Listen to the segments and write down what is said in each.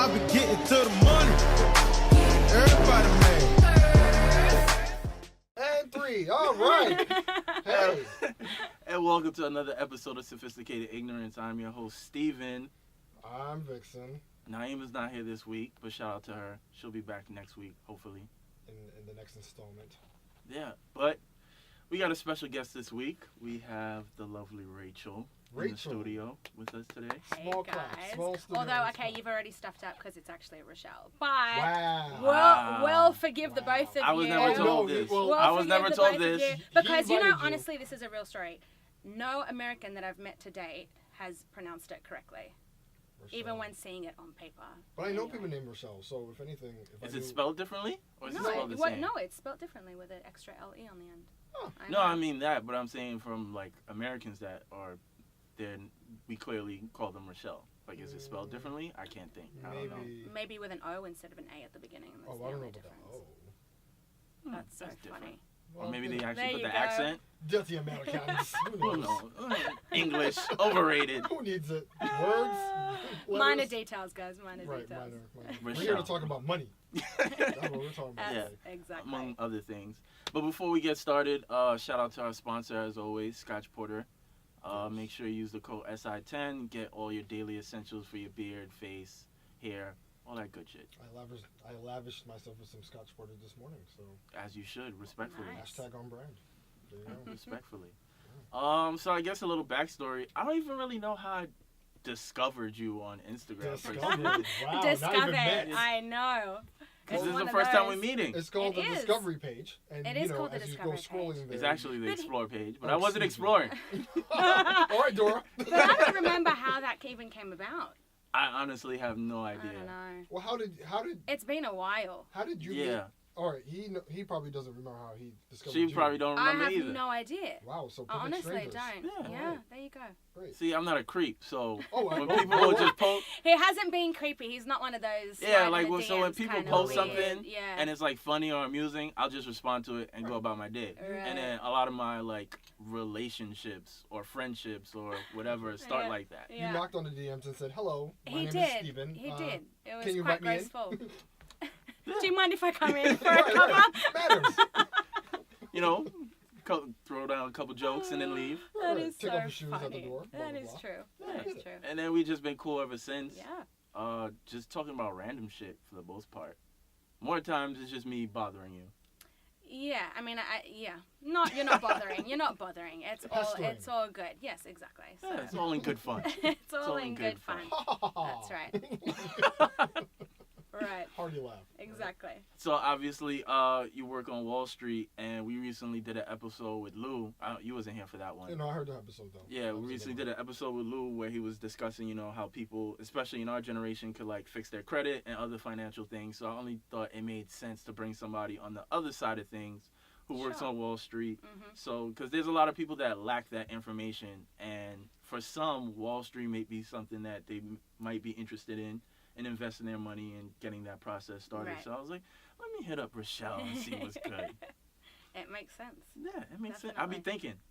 I be getting to the money. Everybody mad. And 3. All right. Hey. And welcome to another episode of Sophisticated Ignorance. I'm your host, Steven. I'm Vixon. Nieema's not here this week, but shout out to her. She'll be back next week, hopefully. In the next installment. Yeah, but we got a special guest this week. We have the lovely Rachel in the studio with us today. Hey Small guys. class, small studio. Although, okay, you've already stuffed up because it's actually Rachelle. But Wow. we'll forgive the both of you. I was never told no, this. well, I was never told this. Because, He invited you. honestly, this is a real story. No American that I've met to date has pronounced it correctly, even when seeing it on paper. But I know people named Rachelle, so if anything... Is it spelled differently? Or is it spelled the same? No, it's spelled differently with an extra LE on the end. Oh. I mean that, but I'm saying from, like, Americans that are... Then we clearly call them Rachelle. Like, is it spelled differently? I can't think. I don't know. Maybe with an O instead of an A at the beginning. I don't know about that. Oh. That's so funny. Or maybe they actually There put you the go. accent. Dirty Americans. Who knows? English, overrated. Who needs it? Words? Minor Letters? details, guys. Minor Right, details. minor. We're here to talk about money. That's what we're talking about. Yeah. Exactly. Among other things. But before we get started, shout out to our sponsor, as always, Scotch Porter. Make sure you use the code SI10. Get all your daily essentials for your beard, face, hair, all that good shit. I lavished myself with some Scotch Porter this morning, so... As you should, respectfully. Nice. Hashtag on brand. There you go. Respectfully. So I guess a little backstory. I don't even really know how I discovered you on Instagram. Discovered. Wow, not Discovered. even met. I know. Because It's this is one the of first time those. we're meeting. It's called It the is. Discovery page. And, It is called the as you Discovery go scrolling page. there... It's actually the But- Explore page, but Oh, I wasn't excuse me. exploring. All right, Dora. But I don't remember how that even came about. I honestly have no I idea. don't know. Well, how did It's been a while. you Yeah. get... All right, he probably doesn't remember how he discovered She you. probably don't I remember have either. no idea. Wow, so I perfect honestly strangers. don't. Yeah. Yeah, there you go. Great. See, I'm not a creep, so Oh, when oh, people oh, will oh. just post... He hasn't been creepy. He's not one of those. Yeah, slide like in the when DMs people kinda post weird. something Yeah. and it's like funny or amusing, I'll just respond to it and go about my day. Right. And then a lot of my like relationships or friendships or whatever start Yeah. like that. Yeah. You knocked on the DMs and said, "Hello, my He name is did. Steven. He did. It was can you quite invite me in?" graceful. Do you mind if I come in for a Right, cover? Matters. You know, throw down a couple jokes and then leave. That Right. is Take so off your shoes funny. at the door, blah, That blah, is blah. true. Yeah. That is true. And then we just been cool ever since. Yeah. Just talking about random shit for the most part. More times it's just me bothering you. Yeah, I mean, yeah. You're not bothering. You're not bothering. Pestering. It's all good. Yes, exactly. So. Yeah, it's all in good fun. it's all in good fun. That's right. Right. Hearty laugh. Exactly. So obviously, you work on Wall Street, and we recently did an episode with Lou. You wasn't here for that one. You know, I heard the episode though. Yeah, we recently did an episode with Lou where he was discussing, you know, how people, especially in our generation, could like fix their credit and other financial things. So I only thought it made sense to bring somebody on the other side of things who works Sure. on Wall Street. Mm-hmm. So, because there's a lot of people that lack that information, and for some, Wall Street may be something that they might be interested in and investing their money and getting that process started. Right. So I was like, let me hit up Rachelle and see what's good. It makes sense. Yeah, it makes sense. Definitely.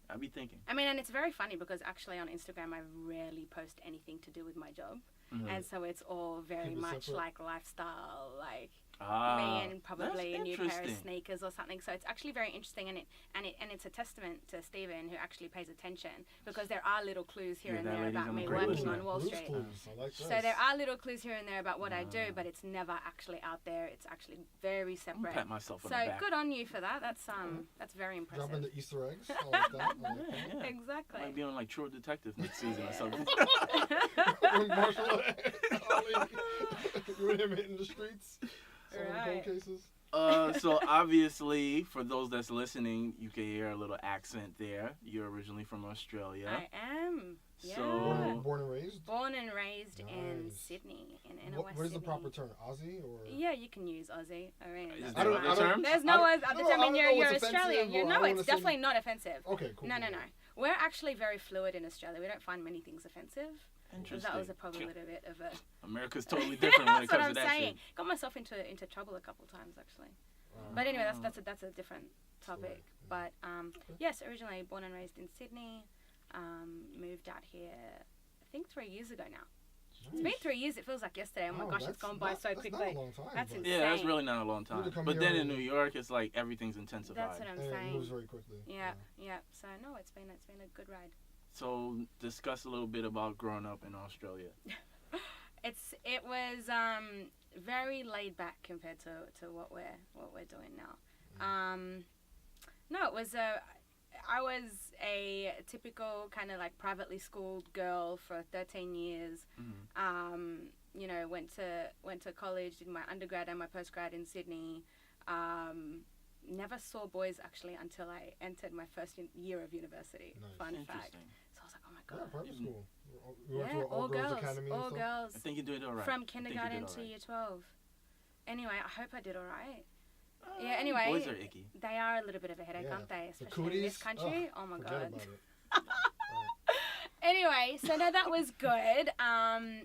I'll be thinking. I mean, and it's very funny because actually on Instagram I rarely post anything to do with my job, Mhm. and so it's all very Keep it much separate. like lifestyle, like Ah, me and probably that's a new pair of interesting. sneakers or something. So it's actually very interesting, and it's a testament to Steven who actually pays attention, because there are little clues here Yeah, and that there lady's about on me a great working listener. on Wall Blue's Street. Clues. I like So this. there are little clues here and there about what I do, but it's never actually out there. It's actually very I'm separate. pat myself on So the back. good on you for that. That's very impressive. Dropping the Easter eggs. I like that. I like that. Yeah. Exactly. Might be on like True Detective next season or something. When Marshall, you and him hitting the streets, solving Right. cold cases. So obviously, for those that's listening, you can hear a little accent there. You're originally from Australia. I am. Yeah. So- Born and raised. Born and raised in Nice. Sydney, in inner West What is the Sydney. proper term? Aussie or? Yeah, you can use Aussie. I mean, Is that's there don't- other fine. terms? There's I no don't- other. no, I I mean, don't know you're what's Australian. offensive, or I No, don't it's wanna say- definitely not offensive. Okay, cool. No. cool. We're actually very fluid in Australia. We don't find many things offensive. Interesting. That was probably a little bit of a. America's totally different when it That's what comes I'm to that saying. shit. Got myself into trouble a couple times actually. But anyway, that's a different topic. Right, But yes, originally born and raised in Sydney. Moved out here, I think 3 years ago now. It's been 3 years, it feels like yesterday. Oh my Oh, gosh, it's that's gone by not- so that's quickly. Not a long time, That's but- insane. Yeah, that's really not a long You had to time. come But here then in and- New York, it's like everything's intensified. That's what I'm and it saying. moves very quickly. Yeah. So no, it's been a good ride. So discuss a little bit about growing up in Australia. It was very laid back compared to what we're doing now. No, it was I was a typical kind of like privately schooled girl for 13 years. You know, went to college, did my undergrad and my postgrad in Sydney. Never saw boys actually until I entered my first year of university. Nice. Fun fact. Interesting. So I was like, oh my Yeah, god. private school. You went Yeah, to an all all-girls girls. academy and All stuff? girls. I think you did all right. From I think you kindergarten did to all year 12. Anyway, I hope I did all right. right. Yeah, anyway. Boys are icky. They are a little bit of a headache, Yeah. aren't they? The Especially in this cooties? country. Ugh, Oh my forget god. about it. Anyway, so no, that was good.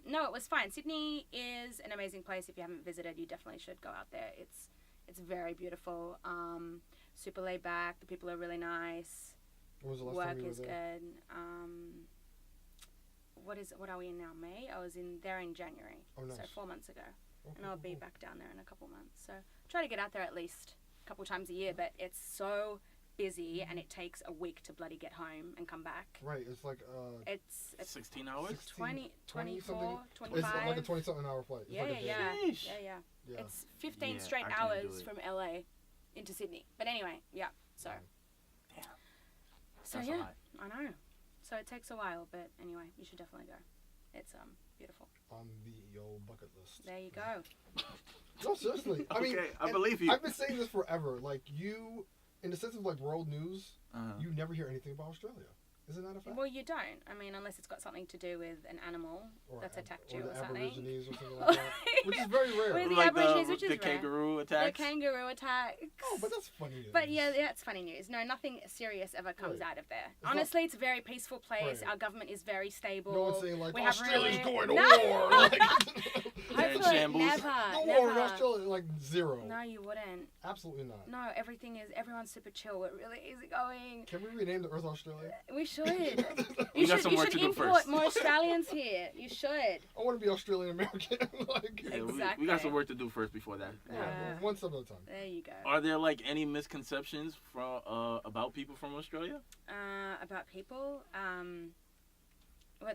No, it was fine. Sydney is an amazing place. If you haven't visited, you definitely should go out there. It's very beautiful. Super laid back. The people are really nice. When was the last Work time you were is there? good. What are we in now? May? I was there in January. Oh, nice. So 4 months ago. Okay, And I'll be cool. back down there in a couple months. So try to get out there at least a couple times a year, but it's so busy and it takes a week to bloody get home and come back. Right, it's like It's 16 hours? 20, 24, something. 25. It's like a 20-something hour flight. It's yeah, like a day. Sheesh. yeah. Yeah. It's 15 Yeah, straight I can't do hours it. from LA into Sydney. But anyway, yeah. So Damn. So That's a yeah, lot. I know. So it takes a while, but anyway, you should definitely go. It's beautiful. On the old bucket list. There you go. No, seriously. I mean, Okay, I and believe you. I've been saying this forever. Like, you, in the sense of like world news, you never hear anything about Australia. Isn't that a fact? Well, you don't. I mean, unless it's got something to do with an animal that's attacked you or or the something. Aborigines or something like that. Which is very rare. With the Like Aborigines, which is the rare. kangaroo The attacks? kangaroo attacks. Oh, but that's funny news. But yeah, it's funny news. No, nothing serious ever comes Right. out of there. not- Honestly, it's a very peaceful place. Right. Our government is very stable. No one's saying like, We have Australia's really- going to No. war. Like, Hopefully, shambles. never, no war in never. Australia, like zero. No, you wouldn't. Absolutely not. No, everyone's super chill. We're really easygoing. Can we rename the Earth Australia? We should. We got some you work should to do import first. more Australians here. You should. I want to be Australian American. Like, Yeah, we Exactly. got some work to do first before that. yeah, Yeah. one step at a time. There you go. Are there like any misconceptions from about people from Australia? About people,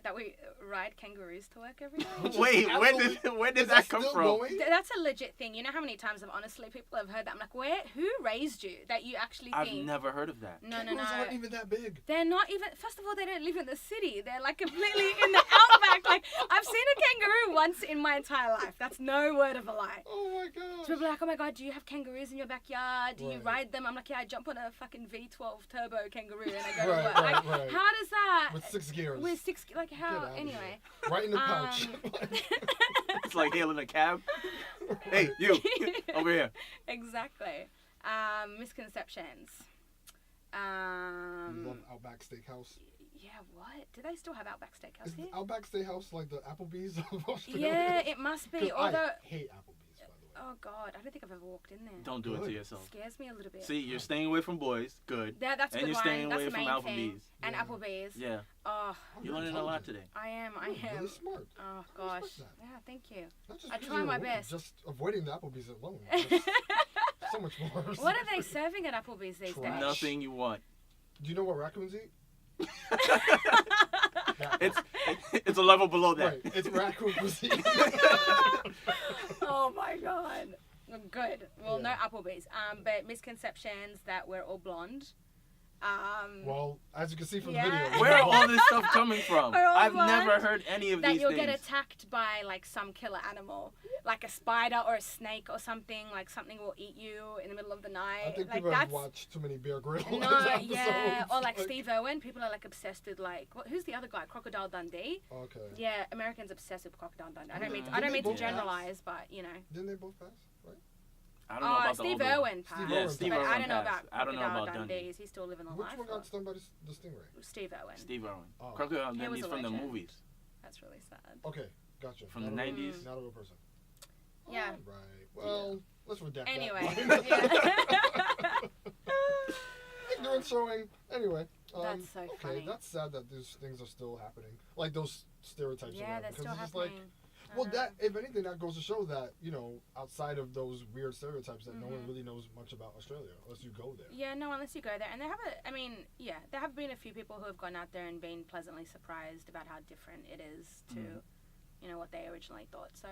that we ride kangaroos to work every day. Wait, Absolutely. where Is did that come still from? going? That's a legit thing. You know how many times honestly people have heard that? I'm like, who raised you that you actually I've think? never heard of that. No. Kangaroos aren't even that big. They're not even. First of all, they don't live in the city. They're like completely in the outback. Like I've seen a kangaroo once in my entire life. That's no word of a lie. Oh my gosh. So people are like, oh my god, do you have kangaroos in your backyard? Do you Right. ride them? I'm like, yeah, I jump on a fucking V12 turbo kangaroo and I go Right, to work. right, Like, right. how does that? With 6 gears. With six, like how? outta here. Anyway. Right in the pouch. It's like hailing a cab. Hey, you, over here. Exactly. Misconceptions. You love Outback Steakhouse. Yeah, what? Do they still have Outback Steakhouse Is here? Outback Steakhouse like the Applebee's of Australia? Yeah, it must 'Cause be. Although, I hate Applebee's, by the way. oh god, I don't think I've ever walked in there. Don't do it to Good. yourself. Scares me a little bit. See, you're staying away from boys. Good. Yeah, that's a And good you're one. staying That's away the from main thing. Applebee's. And Yeah. Applebee's. Yeah. Oh, I'm You're learning a lot today. I am. You're really smart. Oh I gosh. respect that. Yeah, thank you. Not just I because try you're a my woman, best. Just avoiding the Applebee's alone. Just so much worse. What are they serving at Applebee's these Trash. days? Nothing you want. Do you know what raccoons eat? It's a level below that. Right, it's raccoon cuisine. Oh my god. Good. Well, Yeah. no Applebee's. But misconceptions that we're all blonde. Well, as you can see from Yeah. the video. Where are all this stuff coming from? We're all I've blind. never heard any of that these you'll things. get attacked by like some killer animal, like a spider or a snake or something. Like something will eat you in the middle of the night. I think like people have that's watched too many Bear Grylls no, episodes. yeah. Or like Steve Irwin. People are like obsessed with like who's the other guy? Crocodile Dundee. Okay. Yeah, Americans obsessed with Crocodile Dundee. I don't mean to, Didn't I don't they mean to both pass? generalize, but you know. Didn't they both pass? Right? I don't know about the Steve older one. Irwin passed. Steve Irwin Steve but I Irwin don't know passed. about I don't know Crocodile about Dundee. Dundee. Is he still living the Which life? one or- got stung by the stingray? Steve Irwin. Steve Irwin. Oh. Crocodile He Dundee's was a from the legend. movies. That's really sad. Okay, gotcha. From the Not a- 90s. Not a real person. Yeah. Right. Well, let's redact Anyway. that. Yeah. Ignorance showing. Anyway. That's so okay, funny. that's sad that these things are still happening. Like those stereotypes. Yeah, around, they're because still it's just happening. like, Well, that if anything, that goes to show that outside of those weird stereotypes, that no one really knows much about Australia unless you go there. Yeah, no, unless you go there, and there have been a few people who have gone out there and been pleasantly surprised about how different it is to, what they originally thought. So,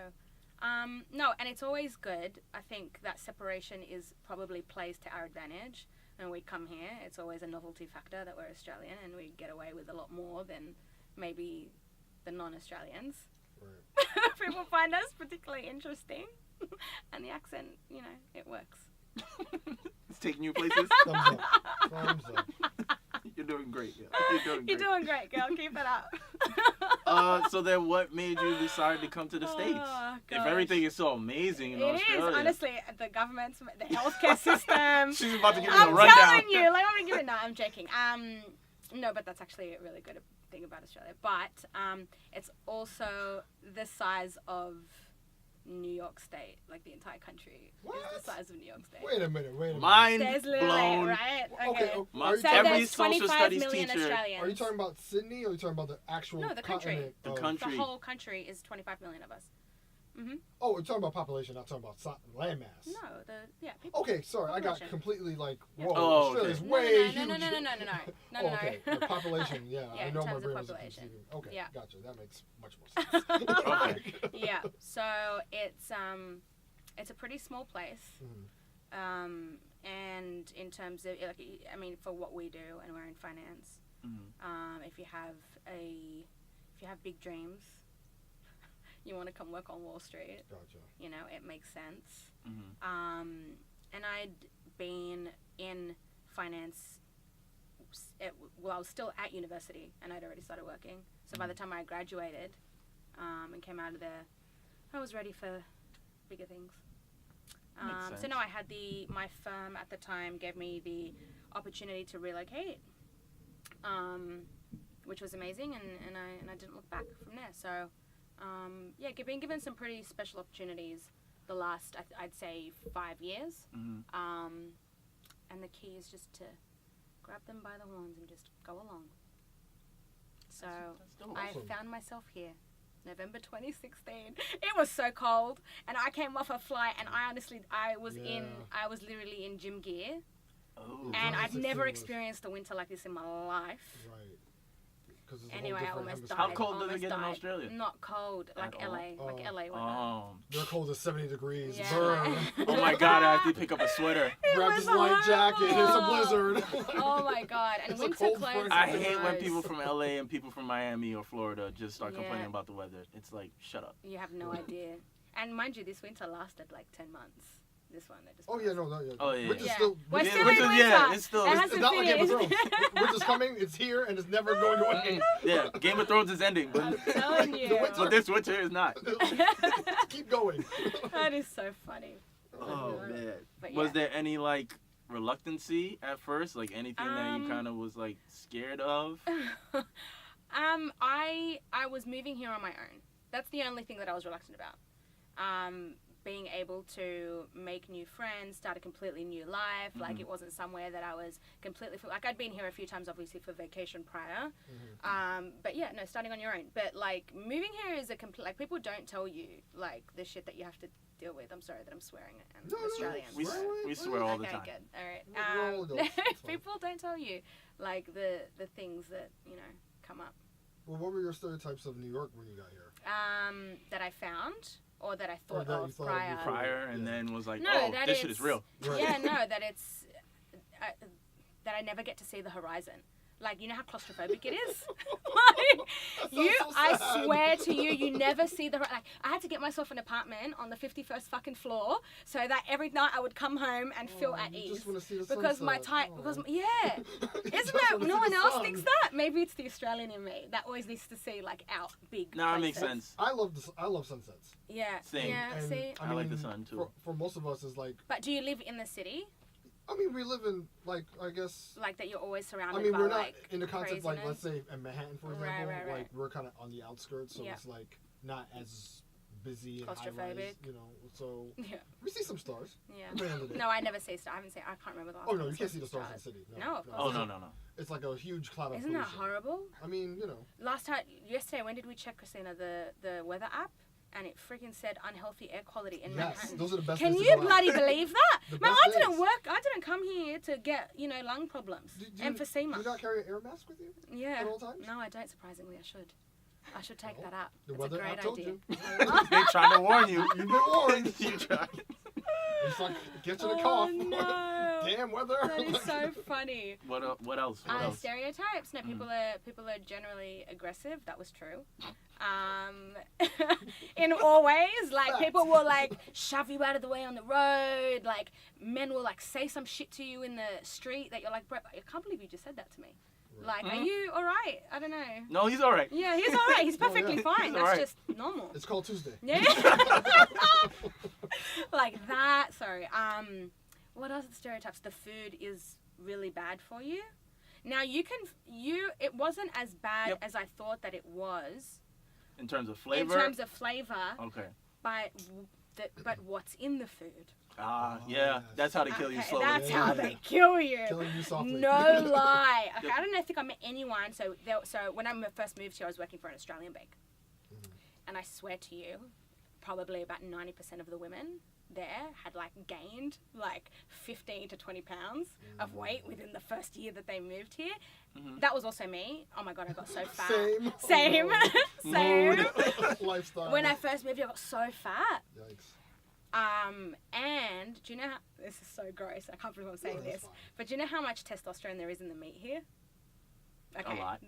no, and it's always good. I think that separation probably plays to our advantage. When we come here, it's always a novelty factor that we're Australian and we get away with a lot more than maybe the non-Australians. Right. People find us particularly interesting, and the accent, it works. It's taking you places. Thumbs up. Thumbs up. You're doing great. Yeah. You're doing great, girl. Keep it up. So then what made you decide to come to the States? If everything is so amazing in Australia. It is, honestly. The government's, the healthcare system. She's about to give you a rundown. I'm telling you. I'm giving. No, I'm joking. No, but that's actually a really good thing about Australia. But it's also the size of New York State. Like the entire country is the size of New York State. Wait a minute. Mind There's literally, blown. right? Okay. So Every there's social 25 studies million teacher. Australians. Are you talking about Sydney or are you talking about the actual No, the country. continent? The of- country. The whole country is 25 million of us. Oh, we're talking about population, not talking about land mass. No, people. Okay, sorry, I got Population. completely like, Yeah. whoa, Oh, Australia's okay. way No. huge. No. Okay, the population, yeah, Yeah, I in know my terms of brain was population. confusing. Okay, Yeah. gotcha, that makes much more sense. Okay. Yeah, so it's a pretty small place. And in terms of, for what we do, and we're in finance, if you have big dreams, you want to come work on Wall Street. Gotcha. It makes sense. And I'd been in finance. I was still at university, and I'd already started working. So by the time I graduated, and came out of there, I was ready for bigger things. Makes So sense. no, I had my firm at the time gave me the opportunity to relocate, which was amazing, and I didn't look back from there. So, been given some pretty special opportunities the last, I'd say, 5 years. And the key is just to grab them by the horns and just go along. So That's dope. I Awesome. found myself here. November 2016. It was so cold, and I came off a flight, and I was literally in gym gear, Oh, and I've 2016 never was- experienced a winter like this in my life. Right. 'Cause it's a whole Anyway, I different almost hemisphere. died. How cold does it almost get in died. Australia? Not cold, like At all? LA, like Oh. LA weather. Oh. They're cold as 70 degrees. Yeah. Burn. Oh my God! I have to pick up a sweater. Grab was this light jacket. It's a horrible. blizzard. Oh my god! And It's a winter cold clothes. front. I are the hate when worst. people from LA and people from Miami or Florida just start complaining Yeah. about the weather. It's like, shut up. You have no idea. And mind you, this winter lasted like 10 months. This one that just. Oh yeah, no. Yeah. Oh, yeah. Winter's Yeah. still. We're Yeah, still which in is- winter. yeah, it's still- It it's It's hasn't not like Game of finished. Thrones. Winter's coming. It's here, and it's never going away. Yeah, Game of Thrones is ending, I'm but, telling The you. winter- but this winter is not. Keep going. That is so funny. Oh man. But Was yeah. there any like reluctancy at first? Like anything that you kind of was like scared of? I was moving here on my own. That's the only thing that I was reluctant about. Being able to make new friends, start a completely new life. Like it wasn't somewhere that I was completely like I'd been here a few times, obviously for vacation prior. But yeah, no, starting on your own. But like moving here is a complete like people don't tell you like the shit that you have to deal with. I'm sorry that I'm swearing. I'm No, no, Australian. We, Swear away, we swear swear all the Okay, time. good. All right. We're all adults, it's fine. People don't tell you like the things that come up. Well, what were your stereotypes of New York when you got here? That I found or that I Or thought that you of thought of prior. before. Prior and Yeah. then was like, No, oh, that this shit is it's- real. Right. Yeah, no, that it's that I never get to see the horizon. Like, you know how claustrophobic it is? That sounds so I sad. swear to you, you never see the, like, I had to get myself an apartment on the 51st fucking floor so that every night I would come home and feel at you ease. just wanna see the Because my sunset. type, Oh. because, yeah. You Isn't just it? wanna No see one the else sun. thinks that. Maybe it's the Australian in me that always needs to see, like, out big Nah, it makes places. sense. I love sunsets. Yeah. Same. Yeah, And, see? I like the mean, sun, too. For most of us, is like, But do you live in the city? I mean, we live in like, I guess. Like, that you're always surrounded I mean, by, we're not like, in the context like, let's craziness? say in Manhattan, for Right, example. right, right. Like we're kind of on the outskirts, so Yeah. it's like not as busy and high Claustrophobic. rise, So Yeah. we see some stars. Yeah. At the end of the day. No, I never see stars. I haven't seen. I can't remember the last Oh time no, I you saw can't see the some stars in the city. No, of no. course Oh, It's no. It's like a huge cloud of Isn't that pollution. horrible? I mean, Last time, yesterday, when did we check, Christina, the weather app? and it freaking said unhealthy air quality in Yes, Manhattan. those are the best Can days to you go out. bloody believe that? The Man, best I didn't days. work. I didn't come here to get, lung problems. Do Emphysema. you not carry an air mask with you Yeah. at all times? No, I don't. Surprisingly, I should. I should take Well, that up. The It's a weather great app told idea. you. They're trying to warn you. You've been warned. You tried. It's like, get you the Oh, cough. no. Damn weather. That is so funny. What else? What else? Stereotypes. No, people are generally aggressive. That was true. In all ways, like Facts. people will like shove you out of the way on the road. Like men will like say some shit to you in the street that you're like, bro, I can't believe you just said that to me. Like, are you all right? I don't know. No, he's all right. Yeah, he's all right. He's perfectly yeah. fine. He's That's all right. just normal. It's called Tuesday. Yeah. Like that. Sorry. What else are the stereotypes? The food is really bad for you. Now it wasn't as bad Yep. as I thought that it was. In terms of flavor. In terms of flavor, Okay. but what's in the food? Oh, Yeah. yes. That's how they kill you Okay, slowly. that's Yeah. how they kill you. Killing you softly. No lie. Okay, I don't think I met anyone. So when I first moved here, I was working for an Australian bank, and I swear to you, probably about 90% of the women there had like gained like 15 to 20 pounds of weight within the first year that they moved here. That was also me. Oh my god, I got so fat. Same. Same. Lifestyle. When I first moved here, I got so fat. Yikes. And do you know how, this is so gross, I can't believe I'm saying No, that's this, fine. but do you know how much testosterone there is in the meat here? A lot.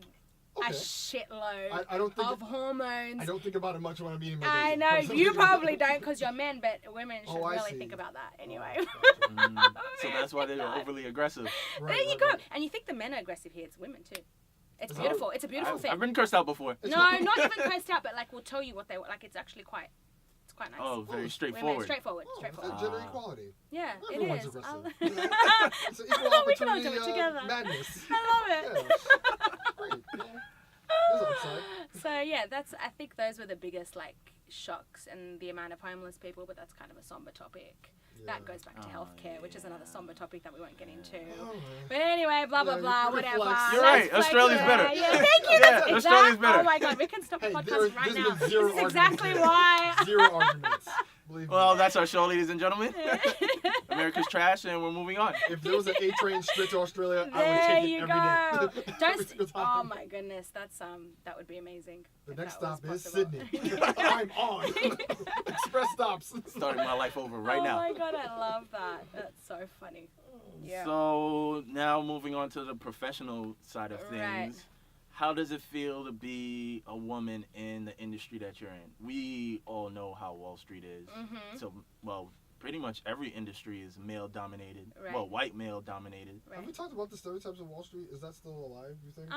A Okay. shitload I don't think of hormones. I don't think about it much when I'm eating my I bacon. know, Personally. you probably don't because you're men, but women should Oh, I really see. think about that anyway. So that's why they're overly aggressive. Right, There you right, go. right. And you think the men are aggressive here, it's women too. It's Is beautiful. that- It's a beautiful thing. I've been cursed out before. It's No, not- not even cursed out, but like we'll tell you what they want. Like it's actually quite nice. Oh, very Women, straightforward. Women, straightforward. Oh, Straightforward. it's gender Ah. equality. Yeah, it Everyone's is. aggressive. I'll- It's an equal We can all opportunity do it together. madness. I love it. Yeah. Great. Yeah. There's upside. So yeah, I think those were the biggest like shocks, and the amount of homeless people. But that's kind of a somber topic. That goes back to Oh, healthcare, which is another somber topic that we won't get into. Oh, But anyway, blah blah Yeah, blah, you whatever. flex. You're Let's right, flex Australia's it. better. Yeah, thank you. Yeah, That's, Australia's that, better. Oh my god, we can stop the Hey, podcast right there's now. been zero This is exactly arguments why. Zero arguments. Believe me. Well, that's our show, ladies and gentlemen. America's trash, and we're moving on. If there was an A train straight to Australia, I would There take it you every go. day. Every Don't. single Oh time. my goodness, that's that would be amazing. The if next that was stop is possible. Sydney. I'm on. Express stops. Starting my life over right oh now. my god, I love that. That's so funny. Yeah. So now moving on to the professional side of things. Right. How does it feel to be a woman in the industry that you're in? We all know how Wall Street is. Mhm. So, well, pretty much every industry is male dominated. Right. Well, white male dominated. Have we talked about the stereotypes of Wall Street? Is that still alive, you think?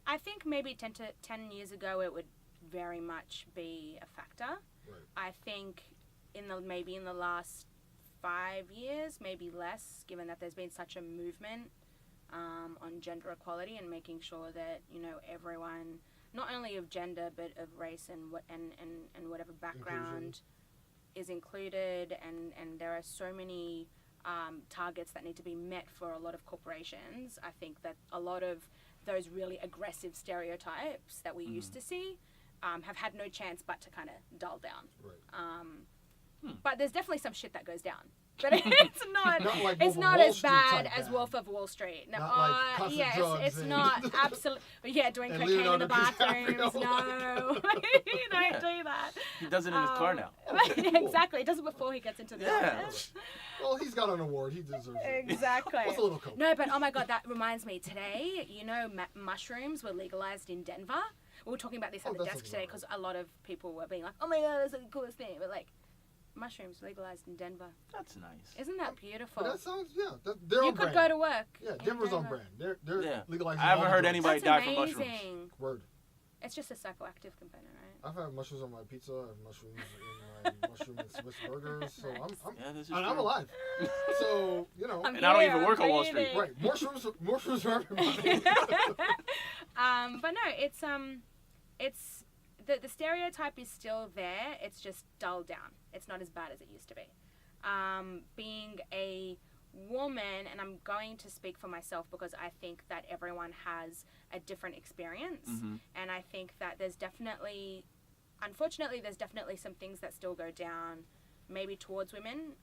I think maybe 10 years ago it would very much be a factor. Right. I think maybe in the last 5 years, maybe less, given that there's been such a movement on gender equality and making sure that everyone, not only of gender but of race and whatever background, is included, and there are so many targets that need to be met for a lot of corporations. I think that a lot of those really aggressive stereotypes that we used to see have had no chance but to kind of dull down. Right. But there's definitely some shit that goes down. But it's not. Not like It's Wolf of not Wall as Street bad type as bad. Wolf of Wall Street. No, Not like constant yes, drugs it's and- not absolutely. Yeah, doing And cocaine in Leonardo the bathrooms. DiCaprio. No, you don't do that. He does it in his car now. Exactly, he does it before he gets into the Yeah. office. Well, he's got an award. He deserves it. Exactly. What's a little coke? No, but oh my god, that reminds me. Today, mushrooms were legalized in Denver. We were talking about this at the that desk sounds today about because a lot of people were being like, "Oh my god, that's the coolest thing!" But like, mushrooms legalized in Denver. That's nice. Isn't that beautiful? But that sounds, they're You on could brand. go to work. Yeah, in Denver's on Denver. brand. They're Yeah. legalizing. I haven't all heard the anybody That's die from mushrooms. amazing. drugs. Word. It's just a psychoactive component, right? I've had mushrooms on my pizza. I have mushrooms in my mushroom and Swiss burgers. So I'm Yeah, this is and I'm true. alive. So I'm And I don't here, even I'm work on Wall breathing. Street. right, mushrooms for everybody. But no, it's the stereotype is still there. It's just dulled down. It's not as bad as it used to be. Being a woman, and I'm going to speak for myself because I think that everyone has a different experience, Mhm. and I think that there's definitely unfortunately, there's definitely some things that still go down, maybe towards women.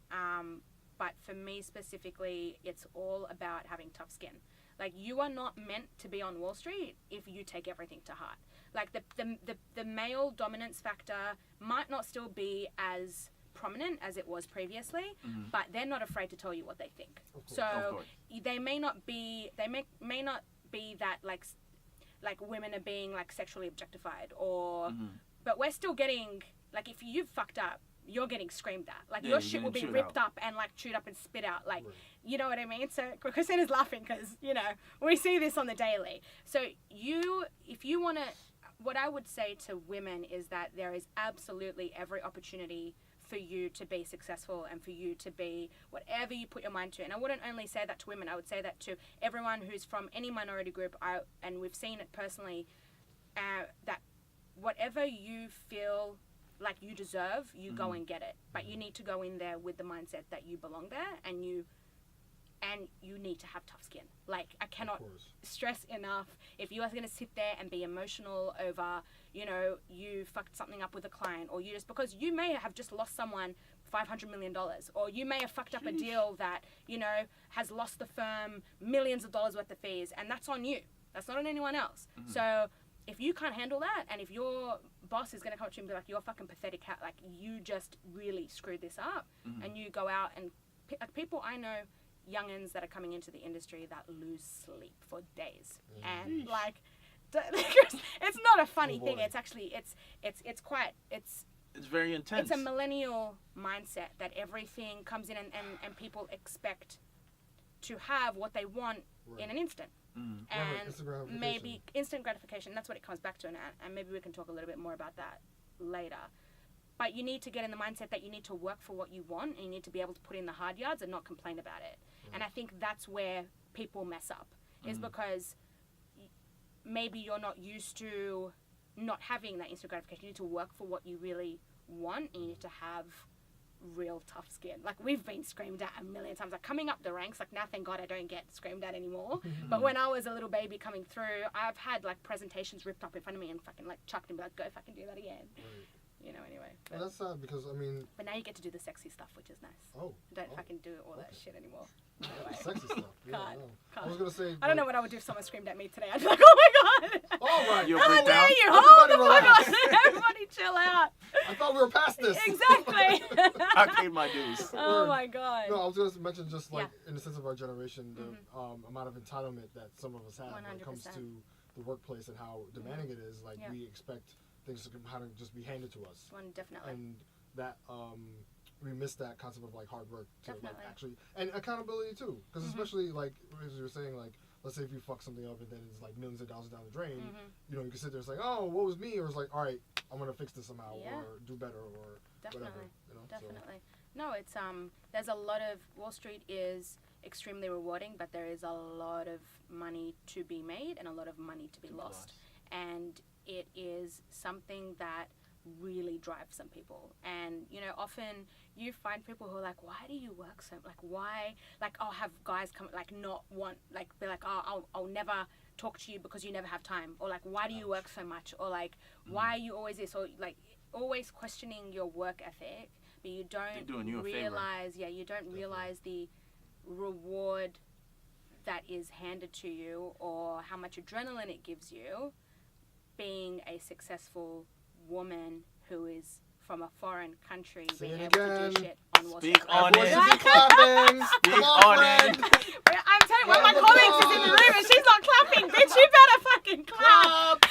But for me specifically, it's all about having tough skin. Like, you are not meant to be on Wall Street if you take everything to heart. Like, the male dominance factor might not still be as prominent as it was previously, but they're not afraid to tell you what they think. So they may not be that like women are being like sexually objectified or, but we're still getting, like, if you've fucked up, you're getting screamed at. Like, your shit will be ripped up and like chewed up and spit out. Like, you know what I mean? So Christina's laughing because, you know, we see this on the daily. So if you want to, what I would say to women is that there is absolutely every opportunity for you to be successful and for you to be whatever you put your mind to. And I wouldn't only say that to women, I would say that to everyone who's from any minority group. And we've seen it personally, that whatever you feel like you deserve, you go and get it. But you need to go in there with the mindset that you belong there, and you need to have tough skin. Like, I cannot stress enough, if you are going to sit there and be emotional over, you know, you fucked something up with a client, or you just, because you may have just lost someone $500 million, or you may have fucked up a deal that, you know, has lost the firm millions of dollars worth of fees, and that's on you. That's not on anyone else. So if you can't handle that, and if your boss is going to come to you and be like, you're fucking pathetic, like, you just really screwed this up, and you go out and, like, people I know, youngins that are coming into the industry that lose sleep for days, and like, it's not a funny thing. It's actually, it's quite, it's very intense. It's a millennial mindset that everything comes in and people expect to have what they want in an instant. And maybe instant gratification, that's what it comes back to, and maybe we can talk a little bit more about that later. But you need to get in the mindset that you need to work for what you want, and you need to be able to put in the hard yards and not complain about it. And I think that's where people mess up, is because maybe you're not used to not having that instant gratification. You need to work for what you really want, and you need to have real tough skin. Like, we've been screamed at a million times. Like, coming up the ranks, like, now thank God I don't get screamed at anymore. But when I was a little baby coming through, I've had like presentations ripped up in front of me and fucking like chucked and be like, go fucking do that again. You know, anyway. But, well, that's sad because, I mean... But now you get to do the sexy stuff, which is nice. Don't fucking do all that shit anymore. Anyway. Sexy stuff. Yeah, Can't. I was going to say... I don't know what I would do if someone screamed at me today. I'd be like, oh my God. All right. How dare you? Hold the fuck on. Everybody chill out. I thought we were past this. Exactly. I paid my dues. Oh my God. No, I was going to mention just like, in the sense of our generation, the amount of entitlement that some of us have 100%. when it comes to the workplace and how demanding it is. Like, we expect things to kind of just be handed to us. Definitely. And that, we miss that concept of like hard work to like actually, and accountability too. Because especially like, as you were saying, like, let's say if you fuck something up and then it's like millions of dollars down the drain, you know, you can sit there and say, oh, what was me? Or it's like, all right, I'm going to fix this somehow or do better or whatever. You know? Definitely. So. No, it's, there's a lot of, Wall Street is extremely rewarding, but there is a lot of money to be made and a lot of money to be lost. And it is something that really drives some people. And, you know, often you find people who are like, why do you work so, like, why, like, I'll have guys come, like, not want, like, be like, oh, I'll never talk to you because you never have time, or like, why do you work so much, or like, why are you always this, or like, always questioning your work ethic, but you don't realize, you don't realize the reward that is handed to you, or how much adrenaline it gives you, being a successful woman who is from a foreign country, being able to do shit on Wall Street. Speak on it. Speak on it. I'm telling you, one of my colleagues is in the room and she's not clapping. Bitch, you better fucking clap.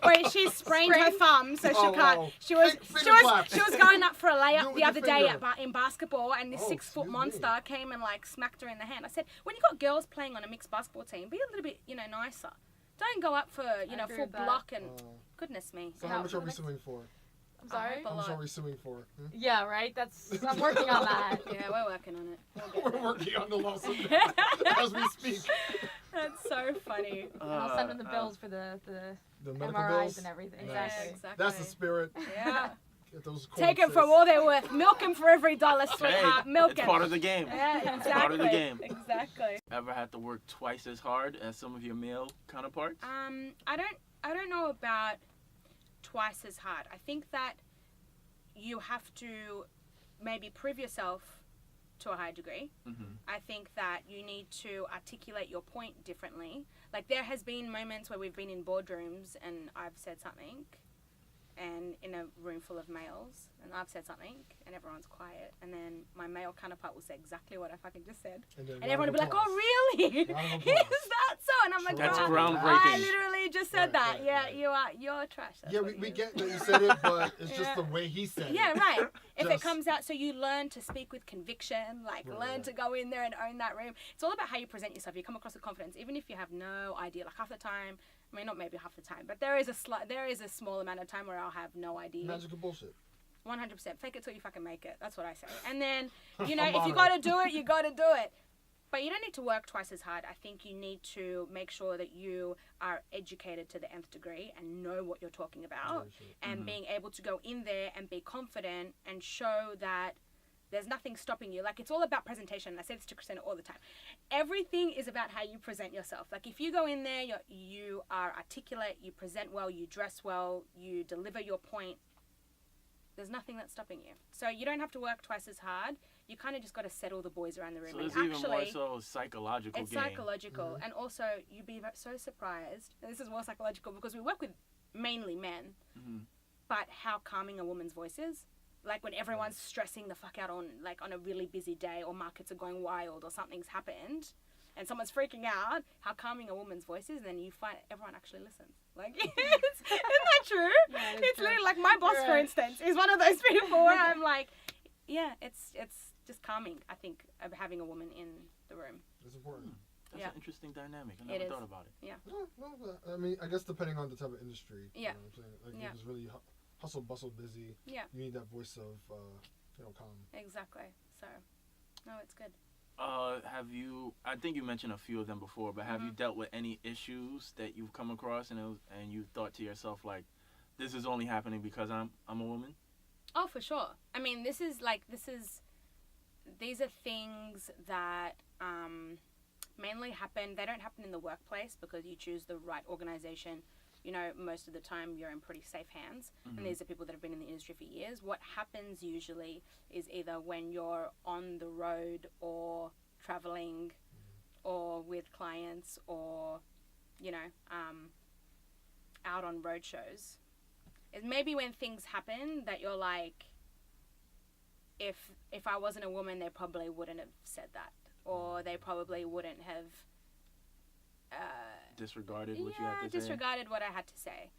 Wait, she sprained her thumb, so she can't. She was going up for a layup the other day in basketball, and this 6-foot monster came and like smacked her in the hand. I said, when you got girls playing on a mixed basketball team, be a little bit, you know, nicer. Don't go up for, you know, full block and goodness me. So how much are we suing for? I'm sorry? How much are we suing for? Yeah, right? I'm working on that. Yeah, we're working on it. We're working on the lawsuit as we speak. That's so funny. And I'll send them the bills for the medical MRIs bills and everything. Nice. Yeah, exactly. That's the spirit. Yeah. Get those Take them for all they're worth. Milk them for every dollar, sweetheart. Milk It's them. part of the game. Yeah, exactly. It's part of the game. Exactly. Ever had to work twice as hard as some of your male counterparts? I don't know about twice as hard. I think that you have to maybe prove yourself to a high degree. I think that you need to articulate your point differently. Like, there has been moments where we've been in boardrooms and I've said something, and in a room full of males, and I've said something, and everyone's quiet, and then my male counterpart will say exactly what I fucking just said, and everyone will be like, "Oh, really? Is that so?" And I'm like, That's "Wow, groundbreaking. I literally just said that. Right, Yeah, right. you're trash." That's Yeah, what we you get that you said it, but it's just Yeah. the way he said it. Yeah, right. If it Just- comes out, so you learn to speak with conviction, like Right, learn right. to go in there and own that room. It's all about how you present yourself. You come across with confidence, even if you have no idea. Like, half the time, I mean, not maybe half the time, but there is a small amount of time where I'll have no idea. Magical bullshit. 100%. Fake it till you fucking make it. That's what I say. And then, you know, I'm if you honored. got to do it, you got to do it. But you don't need to work twice as hard. I think you need to make sure that you are educated to the nth degree and know what you're talking about, Very true. and being able to go in there and be confident and show that there's nothing stopping you. Like, it's all about presentation. I say this to Christina all the time. Everything is about how you present yourself. Like, if you go in there, you are articulate, you present well, you dress well, you deliver your point, there's nothing that's stopping you. So you don't have to work twice as hard. You kind of just got to settle the boys around the room. So And it's even more actually, so psychological it's game. psychological. And also, you'd be so surprised. And this is more psychological because we work with mainly men. But how calming a woman's voice is. Like, when everyone's stressing the fuck out on a really busy day, or markets are going wild, or something's happened, and someone's freaking out, how calming a woman's voice is, and then you find everyone actually listens. Like, isn't that true? Yeah, It's true. literally like my boss, for Right. instance, is one of those people where I'm like, yeah, it's just calming, I think, of having a woman in the room. It's important. That's Yeah. an interesting dynamic. I It never is. thought about it. No, but, I mean, I guess depending on the type of industry. Yeah. You know what I'm saying? Like, Yeah. if it's really hustle, bustle, busy, Yeah, you need that voice of, calm. exactly. So, no, it's good. I think you mentioned a few of them before, but have you Mm-hmm. dealt with any issues that you've come across and you thought to yourself, like, this is only happening because I'm a woman? Oh, for sure. I mean, these are things that mainly happen. They don't happen in the workplace because you choose the right organization. You know, most of the time you're in pretty safe hands. And these are people that have been in the industry for years. What happens usually is either when you're on the road or traveling or with clients or, you know, out on road shows. Is maybe when things happen that you're like, if I wasn't a woman, they probably wouldn't have said that, or they probably wouldn't have Disregarded what you had to say? disregarded what I had to say.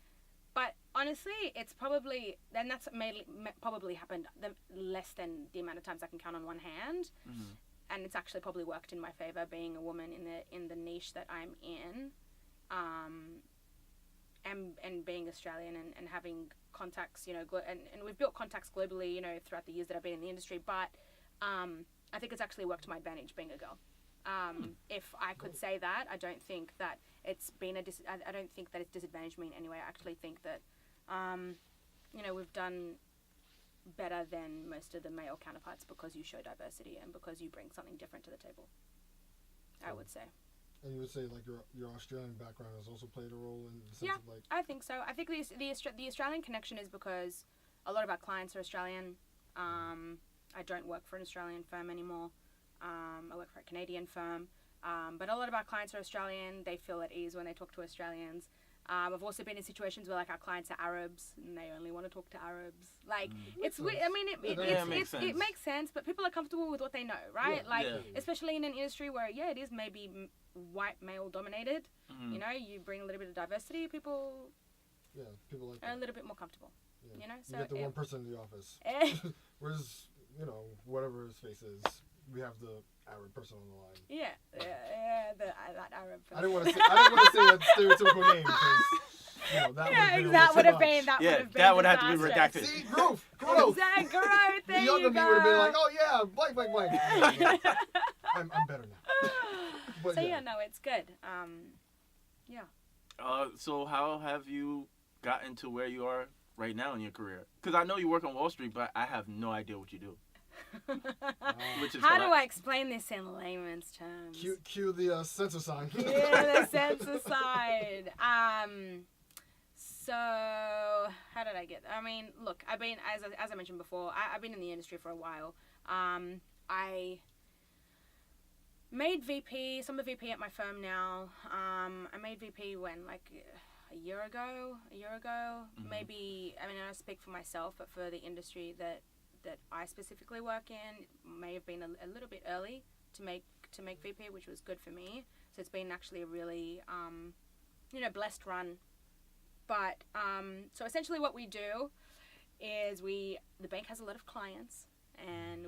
But honestly, it's probably, and that's mainly probably happened less than the amount of times I can count on one hand. And it's actually probably worked in my favor, being a woman in the niche that I'm in, and being Australian and having contacts, you know, and we've built contacts globally, you know, throughout the years that I've been in the industry. But I think it's actually worked to my advantage being a girl. If I could say that, I don't think that it's been I don't think that it's disadvantaged me in any way. I actually think that, you know, we've done better than most of the male counterparts because you show diversity and because you bring something different to the table. I would say. And you would say, like, your Australian background has also played a role in the sense Yeah. of, like... I think so. I think the Australian connection is because a lot of our clients are Australian. I don't work for an Australian firm anymore. I work for a Canadian firm. But a lot of our clients are Australian. They feel at ease when they talk to Australians. I've also been in situations where, like, our clients are Arabs and they only want to talk to Arabs. Like, it's weird. I mean, it makes sense, but people are comfortable with what they know, right? Yeah. Like, Yeah. especially in an industry where, it is maybe white male dominated. You know, you bring a little bit of diversity, people Yeah, people like are a that. little bit more comfortable. Yeah. You know, so You get the it- one person in the office. Whereas, you know, whatever his face is, we have the Arab person on the line. Yeah, that Arab person. I didn't want to say that stereotypical name because, you know, that would have been a little too much. Yeah, been that would have to be disastrous. redacted. See, growth. Exact growth. The There younger you me go. would have been like, oh yeah, blank. I'm better now. But So yeah, no, it's good. Yeah. So how have you gotten to where you are right now in your career? Because I know you work on Wall Street, but I have no idea what you do. Which is How do hilarious. I explain this in layman's terms? Cue the censor sign. Yeah, the censor side. So how did I get? I mean, look, I've been as I mentioned before, I've been in the industry for a while. I made VP, some of the VP at my firm now. I made VP when, like, a year ago, maybe. I mean, I don't speak for myself, but for the industry that I specifically work in, may have been a little bit early to make VP, which was good for me. So it's been actually a really, blessed run. But so essentially, what we do is the bank has a lot of clients, and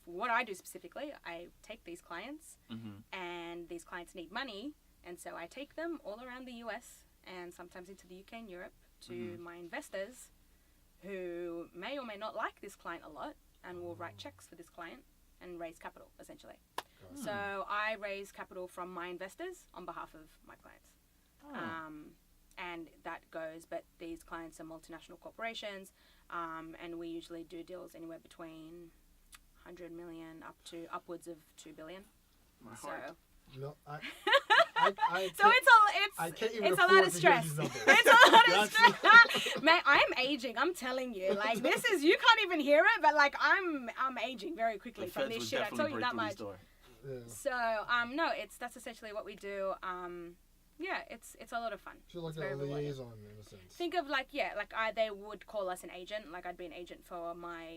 what I do specifically, I take these clients, and these clients need money, and so I take them all around the US and sometimes into the UK and Europe to my investors, who may or may not like this client a lot, and will write checks for this client and raise capital, essentially. So I raise capital from my investors on behalf of my clients. And that goes, but these clients are multinational corporations, and we usually do deals anywhere between 100 million up to upwards of 2 billion. My So, heart. No, I so I can't even it's a afford lot of to hear stress. these numbers. It's a lot of That's- stress. Man, I'm aging. I'm telling you, like, this is, you can't even hear it, but like I'm aging very quickly The from feds this would shit. I definitely tell you break that through much. these doors. Yeah. So no, that's essentially what we do. Yeah, it's a lot of fun. She's like It's a very rewarding. liaison in a sense. Think of they would call us an agent. Like, I'd be an agent for my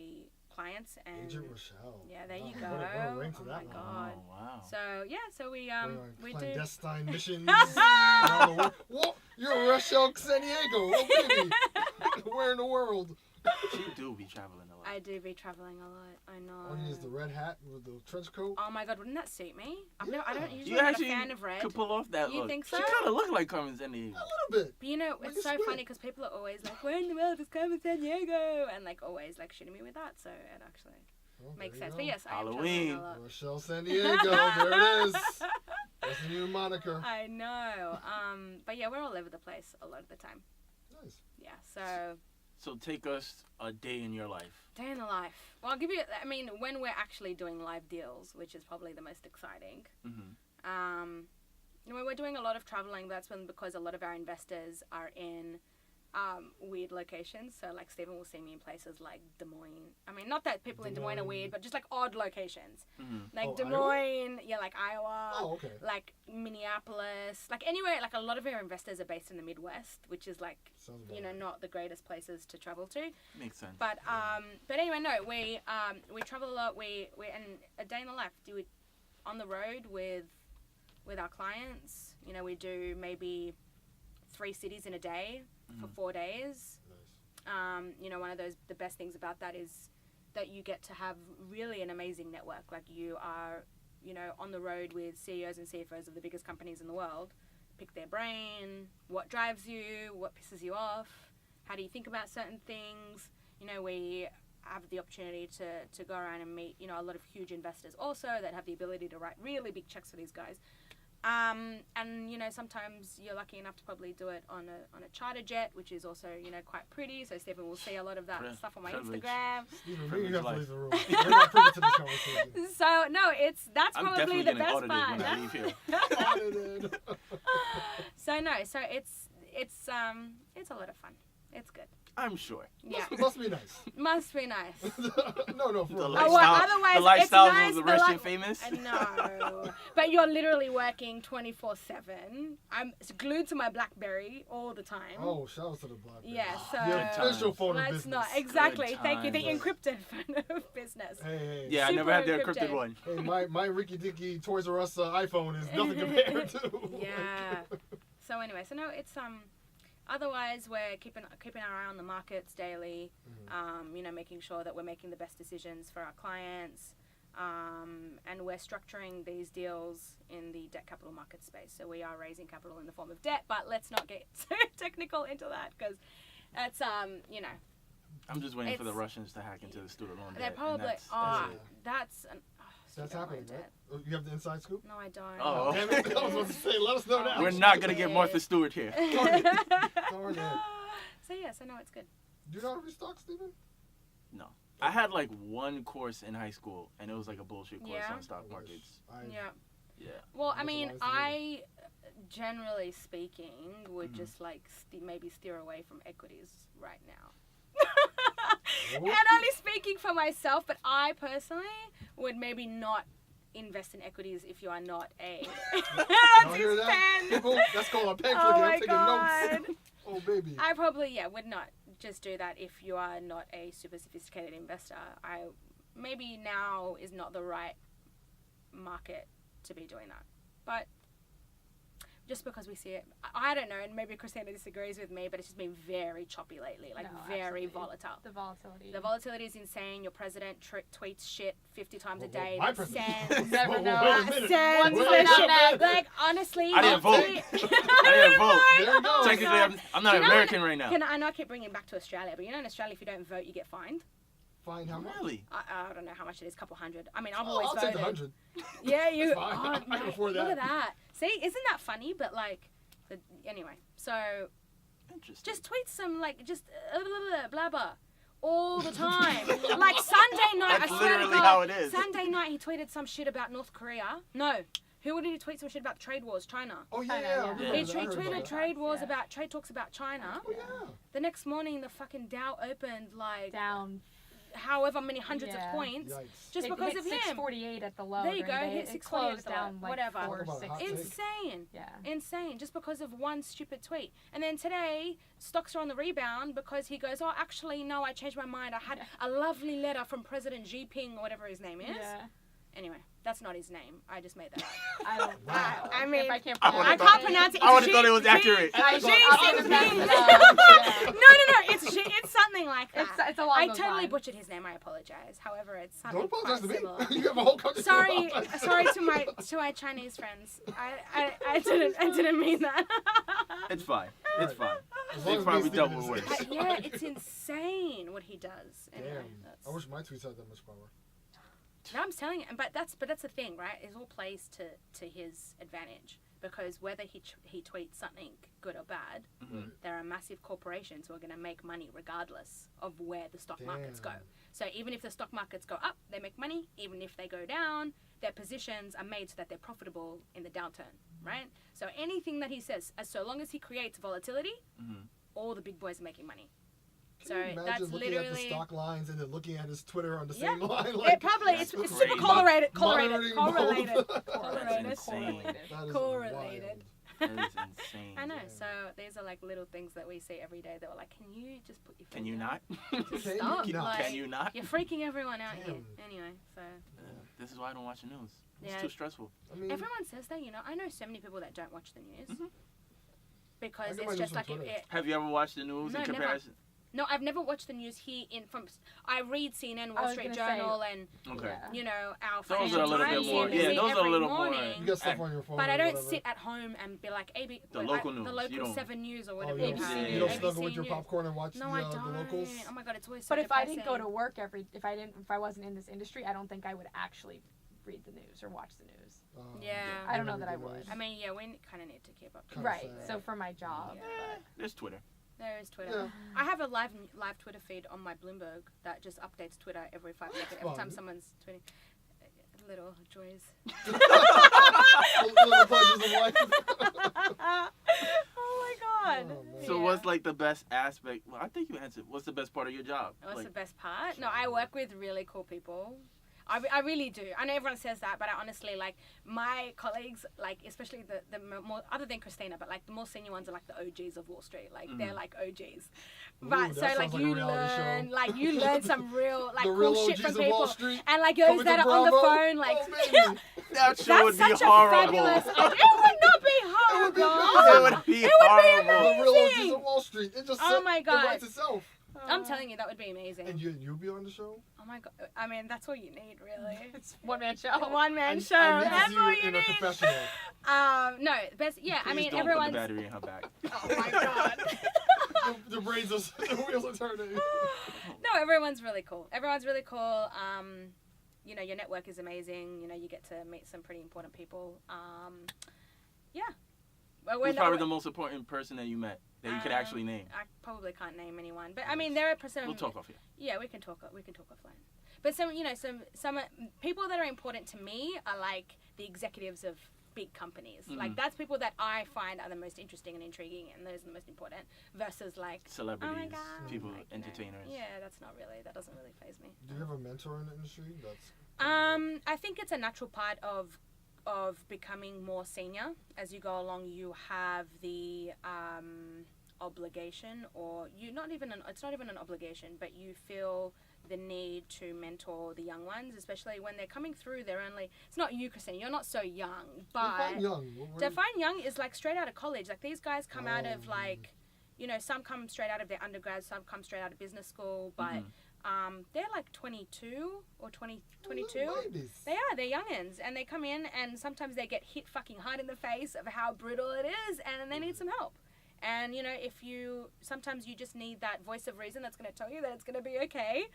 clients, and Agent Rachelle. yeah, there you Wow, go. What a ring to Oh that my one. God. Oh, wow. So yeah, so we do. Clandestine missions around the world. What? You're Rachelle San Diego. Oh, baby. Where in the world? You do be traveling a lot. I do be traveling a lot. I know. All you need is the red hat with the trench coat. Oh my God, wouldn't that suit me? I don't Yeah. usually You not a actually fan of red. could pull off that You look. think so? She kind of look like Carmen Sandiego. A little bit. But you know, Like it's a so squid. funny because people are always like, "Where in the world is Carmen San Diego?" And like always like shooting me with that. So it actually Oh, makes there you sense. go. But yes, I am Halloween. traveling a lot. Rachelle San Diego. There it is. That's the new moniker. I know. But yeah, we're all over the place a lot of the time. Nice. Yeah. So So take us a day in your life. day in the life. Well, I'll give you. I mean, when we're actually doing live deals, which is probably the most exciting. When we're doing a lot of traveling, that's when, because a lot of our investors are in weird locations. So like Stephen will see me in places like Des Moines. I mean, not that people in Des Moines are weird, but just like odd locations. Like Oh, Des Iowa? Moines, yeah, like Iowa. Oh, okay. Like Minneapolis, like anywhere. Like a lot of our investors are based in the Midwest, which is like, Sounds about right. not the greatest places to travel to. Makes sense. But anyway, no, we travel a lot. We and a day in the life, do it on the road with our clients. We do maybe 3 cities in a day for 4 days. Nice. One of the best things about that is that you get to have really an amazing network. Like, you are, on the road with CEOs and CFOs of the biggest companies in the world. Pick their brain, what drives you, what pisses you off, how do you think about certain things. We have the opportunity to go around and meet, a lot of huge investors also that have the ability to write really big checks for these guys. And sometimes you're lucky enough to probably do it on a charter jet, which is also quite pretty. So Stephen will see a lot of that stuff on my Privilege. Instagram. Stephen, you have to life. leave the room. We're not privy to this conversation. So no, that's I'm probably definitely the getting best audited part. when I leave here. Audited. So it's a lot of fun. It's good. I'm sure. Yeah, Must be nice. must be nice. No, for The real. Oh, well, lifestyle, otherwise the it's lifestyles nice, of the the rich li- and famous. No, but you're literally working 24/7. I'm glued to my BlackBerry all the time. Oh, shout out to the BlackBerry. Yeah, so The Good official times. phone of let's business. not exactly. Good Thank you. The times. encrypted phone of business. Hey. Yeah, I never had the Super encrypted encrypted. one. Hey, my Ricky Dicky Toys R Us iPhone is nothing compared to. Yeah. So anyway, so no, it's Otherwise, we're keeping our eye on the markets daily. Making sure that we're making the best decisions for our clients, and we're structuring these deals in the debt capital market space. So we are raising capital in the form of debt, but let's not get too technical into that, because that's I'm just waiting for the It's- Russians to hack into the student loan they're debt. and probably that's it. that's That's student loan happening, right? debt. Oh, you have the inside scoop? No, I don't. Oh. Damn it. I was about to say, let us know now. We're not going to get Martha Stewart here. Darn it. So yeah, so no, it's good. Do you know how to restock, Steven? No. I had like one course in high school, and it was like a bullshit course Yeah. on stock markets. Yeah. Yeah. Well, I That's mean, a nice generally speaking, would just like maybe steer away from equities right now. And only speaking for myself, but I personally would maybe not invest in equities if you are not a. Y'all hear that? People, that's called a pen Oh clicking. my I'm taking God. notes. Oh, baby. I probably would not just do that if you are not a super sophisticated investor. Maybe now is not the right market to be doing that, but just because we see it, I don't know, and maybe Christina disagrees with me, but it's just been very choppy lately, like No, very absolutely. volatile. The volatility. The volatility is insane. Your president tweets shit 50 times a Whoa, day. my that president. sends- Never Whoa, know. wait a minute. Sends Wait a like, minute. like, honestly, I didn't vote. I didn't vote. There you go. Oh, Technically, God. I'm not You know American right now. I know I keep bringing it back to Australia, but you know in Australia, if you don't vote, you get fined. Fine, how much? Really? I don't know how much it is, couple hundred. I mean, I've Oh, always I'll take voted. the 100. Yeah, you. Fine. Oh, I can mate, afford look that. at that. See, isn't that funny? But like, anyway, so Interesting. just tweet some like just blah blah all the time. Like Sunday night, That's I swear to literally God, how it is. Sunday night he tweeted some shit about North Korea. No, who did he tweet some shit about trade wars? China. Oh, yeah, China, yeah. I yeah. remember Yeah. He that. I heard about tweeted that. trade wars Yeah. about trade talks about China. Oh, yeah. The next morning, the fucking Dow opened like Down. however many hundreds Yeah. of points Yikes. just It because hit of him. 648 at the low. There you during go, the day. hit It 648 closed at the low, down like whatever. Talk about a hot 460. take. Insane. Yeah. Insane, just because of one stupid tweet. And then today, stocks are on the rebound because he goes, oh, actually, no, I changed my mind. I had a lovely letter from President Xi Jinping, or whatever his name is. Yeah. Anyway, that's not his name. I just made that up. I don't. Wow. I mean, I can't I pronounce would've I it. can't pronounce it. I would It's have thought it was Xi- accurate. I Xi I would've Jinping. messed it up. Yeah. No, it's something like that. It's along I those totally lines. butted his name. I apologize. However, it's Don't something apologize quite to me. similar. You have a whole country. Sorry, to apologize. sorry to my Chinese friends. I didn't mean that. It's fine. It's fine. As long They as probably we double stick to worse. this. Yeah, it's insane what he does. Anyway, Damn. I wish my tweets had that much power. No, I'm telling you, but that's the thing, right? It all plays to his advantage because whether he tweets something good or bad, Mhm. there are massive corporations who are going to make money regardless of where the stock markets go. Damn. So even if the stock markets go up, they make money. Even if they go down, their positions are made so that they're profitable in the downturn, right? So anything that he says, so long as he creates volatility, Mhm. all the big boys are making money. Can So you imagine that's looking at the literally. stock lines and then looking at his Twitter on the Yeah. same line? It Like, probably That's it's crazy. super correlated. Monitoring both. Correlated. That's Correlated. insane. that is Correlated. That is insane. I know. Yeah. So these are like little things that we see every day that were like, can you just put your Can phone you down? not? Just Can you stop. not? Like, Can you not? You're freaking everyone out here. Damn. Anyway, so This is why I don't watch the news. It's Yeah. too stressful. I mean, everyone says that, you know. I know so many people that don't watch the news Mhm. because I get my it's just news like from Twitter. Have you ever watched the news No, in never. comparison? No, I've never watched the news here I read CNN, Wall was Street gonna say- Journal, and Okay. Yeah. you know our Those are a Financial little bit Times, more. CNBC Yeah, those are a every little more. morning. you got stuff on your phone. But I or don't whatever. sit at home and be like, AB, The local news, the you local don't- 7 News or Oh, whatever you you don't, have. Yeah, you don't yeah. snuggle with ABC your News. popcorn and watch No, I the don't. locals? Oh my god, it's always so But if I didn't go to depressing. work if I wasn't in this industry, I don't think I would actually read the news or watch the news. Yeah. I don't know that I would. I mean, yeah, we kind of need to keep up. to Kinda Right. sad. So for my job, Yeah. There's Twitter. There is Twitter. Yeah. I have a live Twitter feed on my Bloomberg that just updates Twitter every 5 seconds. Every Oh, time yeah. someone's tweeting. Little joys. Little pleasures of life. Oh my god. Oh, man. So Yeah. what's like the best aspect? Well, I think you answered. What's the best part of your job? What's Like, the best part? No, I work with really cool people. I really do. I know everyone says that, but I honestly, like, my colleagues, like, especially the more, other than Christina, but, like, the more senior ones are, like, the OGs of Wall Street. Like, they're, like, OGs. But, Ooh, so, that like, sounds like a you reality learn, show. like, you learn some real, like, The cool real shit OGs from of Wall people. Street. And, like, Coming those to that are on the Bravo. phone, like, Oh, baby. that show that's would be such a horrible. fabulous idea. It would not be horrible. It would be horrible. The real OGs amazing. of Wall Street. It just Oh set- my it God. writes itself. I'm telling you, that would be amazing. And you'll be on the show? Oh my god. I mean, that's all you need, really. it's one man show. One man show. I need to That's see all you you in a need. confessional. No, best. Yeah, I Please mean, don't everyone's. put the battery in her back. Oh my god. The brains are, the wheels are turning. No, everyone's really cool. Everyone's really cool. You know, your network is amazing. You know, you get to meet some pretty important people. Yeah. Well, Who's probably the most important person that you met that you could actually name? I probably can't name anyone, but I mean, there are some. We'll talk off here. Yeah, we can talk offline. But some, you know, some people that are important to me are like the executives of big companies. Like, that's people that I find are the most interesting and intriguing, and those are the most important, versus like Celebrities, oh my God, people, like, entertainers. Yeah, that doesn't really faze me. Do you have a mentor in the industry? I think it's a natural part of becoming more senior. As you go along, you have the obligation, or it's not even an obligation, but you feel the need to mentor the young ones, especially when they're coming through. It's not you, Christine, you're not so young, but Define young. Define young is like straight out of college. Like, these guys come out of like, you know, some come straight out of their undergrad, some come straight out of business school, but they're like 22 or 22. They're youngins, and they come in, and sometimes they get hit fucking hard in the face of how brutal it is, and they need some help. And, you know, sometimes you just need that voice of reason that's going to tell you that it's going to be okay,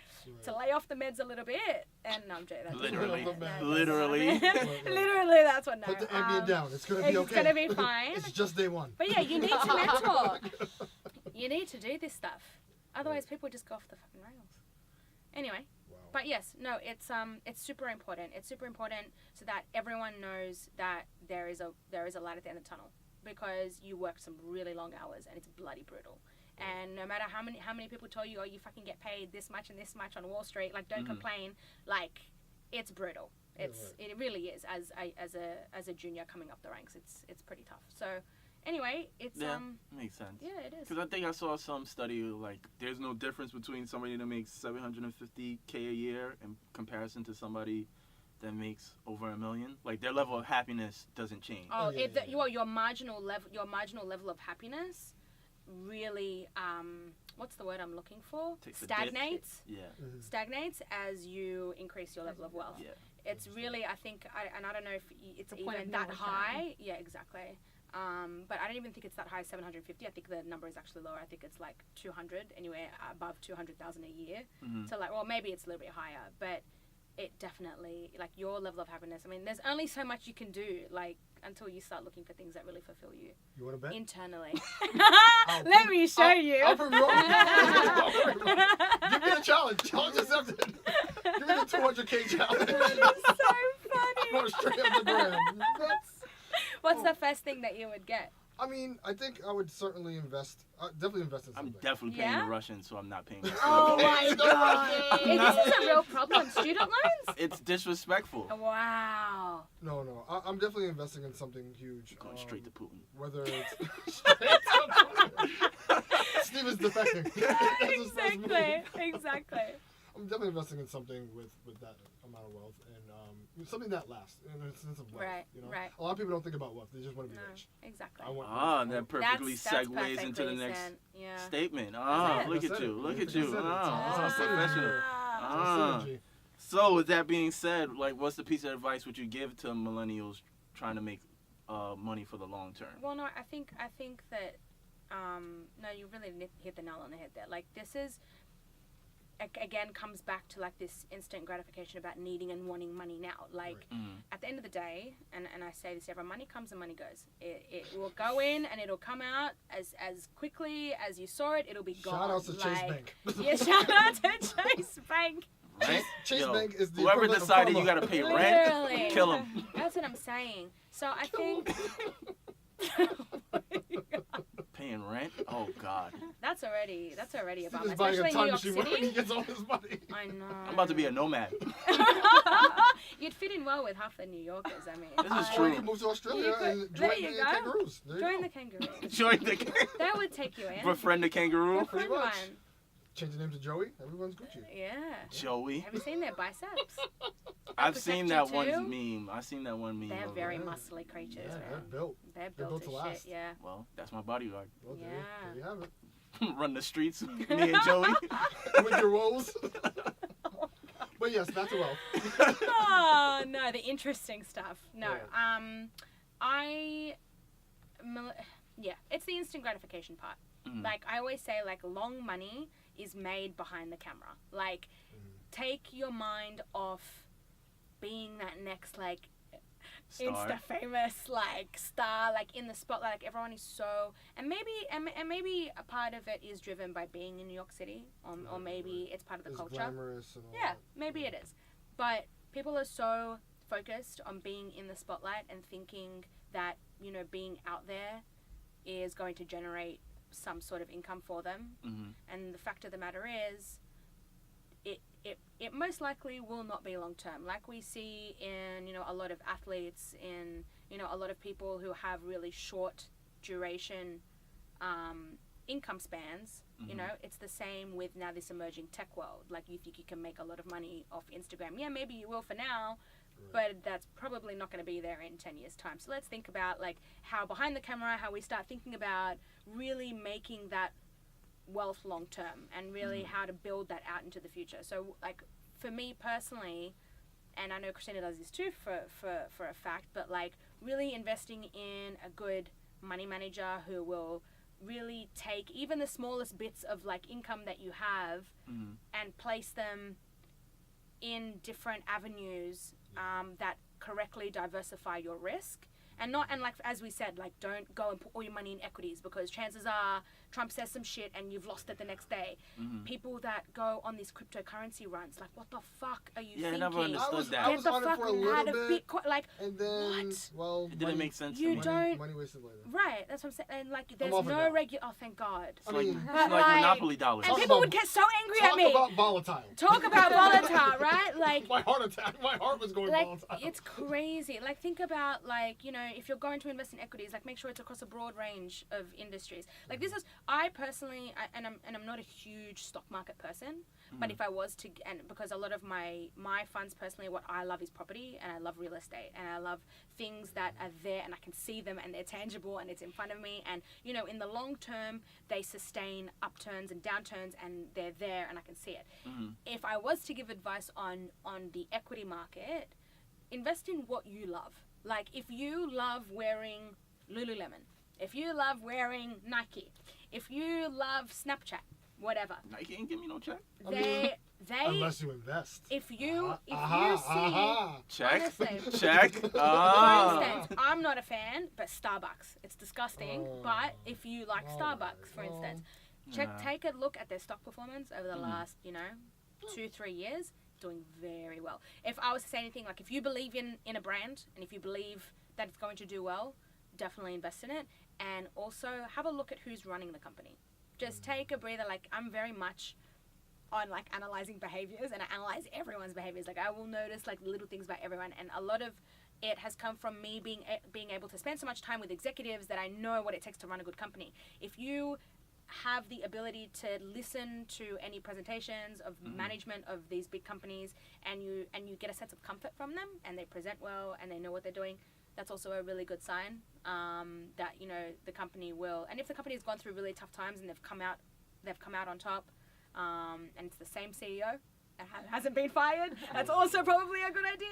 to lay off the meds a little bit. And no, I'm joking. Literally. Literally, that's what. No. Put the ambient down. It's going to be okay. It's going to be fine. It's just day one. But yeah, you need to mentor. You need to do this stuff. Otherwise, people just go off the fucking rails. Anyway. Wow. But yes, no, it's super important. It's super important so that everyone knows that there is a light at the end of the tunnel. Because you work some really long hours, and it's bloody brutal. And no matter how many people tell you, oh, you fucking get paid this much and this much on Wall Street, like, don't complain. Like, it's brutal. It really is. As a junior coming up the ranks, it's pretty tough. So anyway, it's makes sense. Yeah, it is. Because I think I saw some study like there's no difference between somebody that makes $750K a year in comparison to somebody that makes over $1 million. Like, their level of happiness doesn't change. Your marginal level of happiness really what's the word I'm looking for? Stagnates. Yeah. Stagnates as you increase your level of wealth. Yeah. It's really, I think, I don't know if it's the point even of no that high. return. Yeah, exactly. But I don't even think it's that high, 750. I think the number is actually lower. I think it's like 200, anywhere above 200,000 a year. So like, well, maybe it's a little bit higher, but it definitely, like, your level of happiness, I mean, there's only so much you can do, like, until you start looking for things that really fulfill you. You want to bet? Internally. Let me show you. I'll prove you wrong. Give me a challenge. Challenge accepted. Give me the 200K challenge. That's so funny. Going straight up the gram. What's the first thing that you would get? I mean, I think I would certainly definitely invest in something. I'm definitely paying the Russians, so I'm not paying. Oh my god! This is a real problem. Student loans? It's disrespectful. Wow. No. I'm definitely investing in something huge. Going straight to Putin. Whether it's straight to Putin. Steve is defecting. Exactly. I'm definitely investing in something with that amount of wealth, and something that lasts in a sense of wealth. Right, you know? right. A lot of people don't think about wealth; they just want to be rich. Exactly. That perfectly segues into the next statement. Look at you. Professional. So with that being said, like, what's the piece of advice would you give to millennials trying to make money for the long term? Well, no, I think that no, you really hit the nail on the head there. Like, this is, again, comes back to like this instant gratification about needing and wanting money now. Like, at the end of the day, and I say this, everyone, money comes and money goes. It will go in and it'll come out as quickly as you saw it. It'll be gone. Shout out to Chase Bank. Yeah, shout out to Chase Bank. Right? Chase Bank is the whoever equivalent of decided karma. you got to pay rent, Literally. kill him. That's what I'm saying. So I think Paying rent? Oh God. that's already a bummer, He's buying especially a in time New York machine when he City. gets all his money. I know. I'm about to be a nomad. You'd fit in well with half the New Yorkers. I mean, This is Or you true. can move to Australia and There join you the go. kangaroos. There you Join go. the kangaroos. Join the That would take you in. befriend the kangaroo. Good for Pretty much. everyone. Change the name to Joey. Everyone's Gucci. Yeah. Joey. Have you seen their biceps? I've protect seen you that too? one meme. I've seen that one meme. They're of, very like, muscly creatures, Yeah, man. they're built. They're They're built built to as last. shit. Yeah. Well, that's my bodyguard. Well, there Yeah. you have it. Run the streets, me and Joey. With your woes. But yes, back to wealth. Oh no, the interesting stuff. No, Yeah. it's the instant gratification part. Like, I always say, like, long money is made behind the camera. Like, take your mind off being that next, like, Star. Insta famous, like, star, like, in the spotlight. Like, everyone is so, and maybe a part of it is driven by being in New York City, or maybe it's part of the It's culture. glamorous and all Yeah, that. maybe it is. But people are so focused on being in the spotlight and thinking that, you know, being out there is going to generate some sort of income for them. Mm-hmm. And the fact of the matter is, it most likely will not be long term. Like we see in, you know, a lot of athletes, in, you know, a lot of people who have really short duration income spans. Mm-hmm. You know, it's the same with now this emerging tech world. Like, you think you can make a lot of money off Instagram. Yeah, maybe you will for now, but that's probably not going to be there in 10 years' time. So let's think about, like, how behind the camera, how we start thinking about really making that wealth long term, and really how to build that out into the future. So, like, for me personally, and I know Christina does this too for a fact, but, like, really investing in a good money manager who will really take even the smallest bits of, like, income that you have and place them in different avenues that correctly diversify your risk. And like, as we said, like, don't go and put all your money in equities, because chances are Trump says some shit and you've lost it the next day. People that go on these cryptocurrency runs, like, what the fuck are you thinking? I never understood that. I Get was the on it fuck for a little out of bit, Bitcoin. Like, and then, what? well, It didn't make sense You to me. don't- money wasted later. Right, that's what I'm saying. And, like, there's off of no that. oh, thank God. It's I like, mean- it's But, like like- Monopoly dollars. And Talk people about- would get so angry at Talk me. about volatile. Talk about volatile, right? Like, My heart attack. My heart was going like, volatile. it's crazy. Like, think about, like, you know, if you're going to invest in equities, like, make sure it's across a broad range of industries. Like, this is, I personally, and I'm not a huge stock market person, but if I was to, and because a lot of my funds personally, what I love is property, and I love real estate, and I love things that are there and I can see them and they're tangible and it's in front of me, and, you know, in the long term they sustain upturns and downturns and they're there and I can see it. If I was to give advice on the equity market, invest in what you love. Like, if you love wearing Lululemon, if you love wearing Nike, if you love Snapchat, whatever, Nike ain't give me no check. they Unless you invest. if you see Check. honestly, Check. for Ah. instance, I'm not a fan, but Starbucks, it's disgusting. But if you like Starbucks, for instance, take a look at their stock performance over the last, you know, 2-3 years. Doing very well. If I was to say anything, like, if you believe in a brand and if you believe that it's going to do well, definitely invest in it. And also have a look at who's running the company. Just take a breather. Like, I'm very much on, like, analyzing behaviors, and I analyze everyone's behaviors. Like, I will notice, like, little things about everyone, and a lot of it has come from me being able to spend so much time with executives that I know what it takes to run a good company. If you have the ability to listen to any presentations of management of these big companies, and you get a sense of comfort from them, and they present well and they know what they're doing, that's also a really good sign that, you know, the company will. And if the company has gone through really tough times and they've come out on top, and it's the same CEO and hasn't been fired, that's also probably a good idea.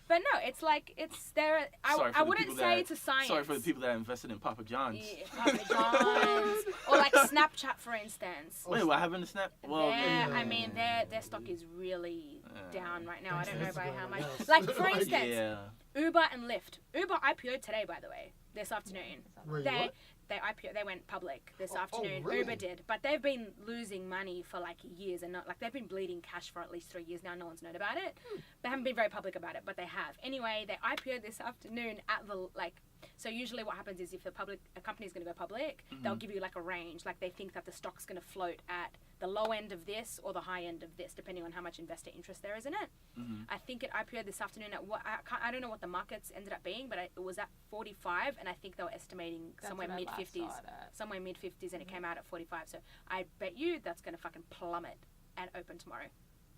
But no, it's like, it's there. I wouldn't say it's a science. Sorry for the people that invested in Papa John's. Yeah, Papa John's. Or like Snapchat, for instance. Wait, what happened to Snap? Well, I mean, their stock is really down right now. I don't know by how much. Like, for instance, yeah. Uber and Lyft. Uber IPO'd today, by the way, this afternoon. Wait, They what? They went public this afternoon. really? Uber did, but they've been losing money for like years, and not like they've been bleeding cash for at least 3 years now. No one's known about it. They haven't been very public about it, but they have. Anyway, they IPO'd this afternoon at the like. So usually what happens is if a company is going to go public, they'll give you like a range. Like, they think that the stock's going to float at the low end of this or the high end of this, depending on how much investor interest there is in it. I think it IPO'd this afternoon at what I don't know what the markets ended up being, but it was at 45, and I think they were estimating somewhere mid 50s, and it came out at 45. So I bet you that's going to fucking plummet and open tomorrow.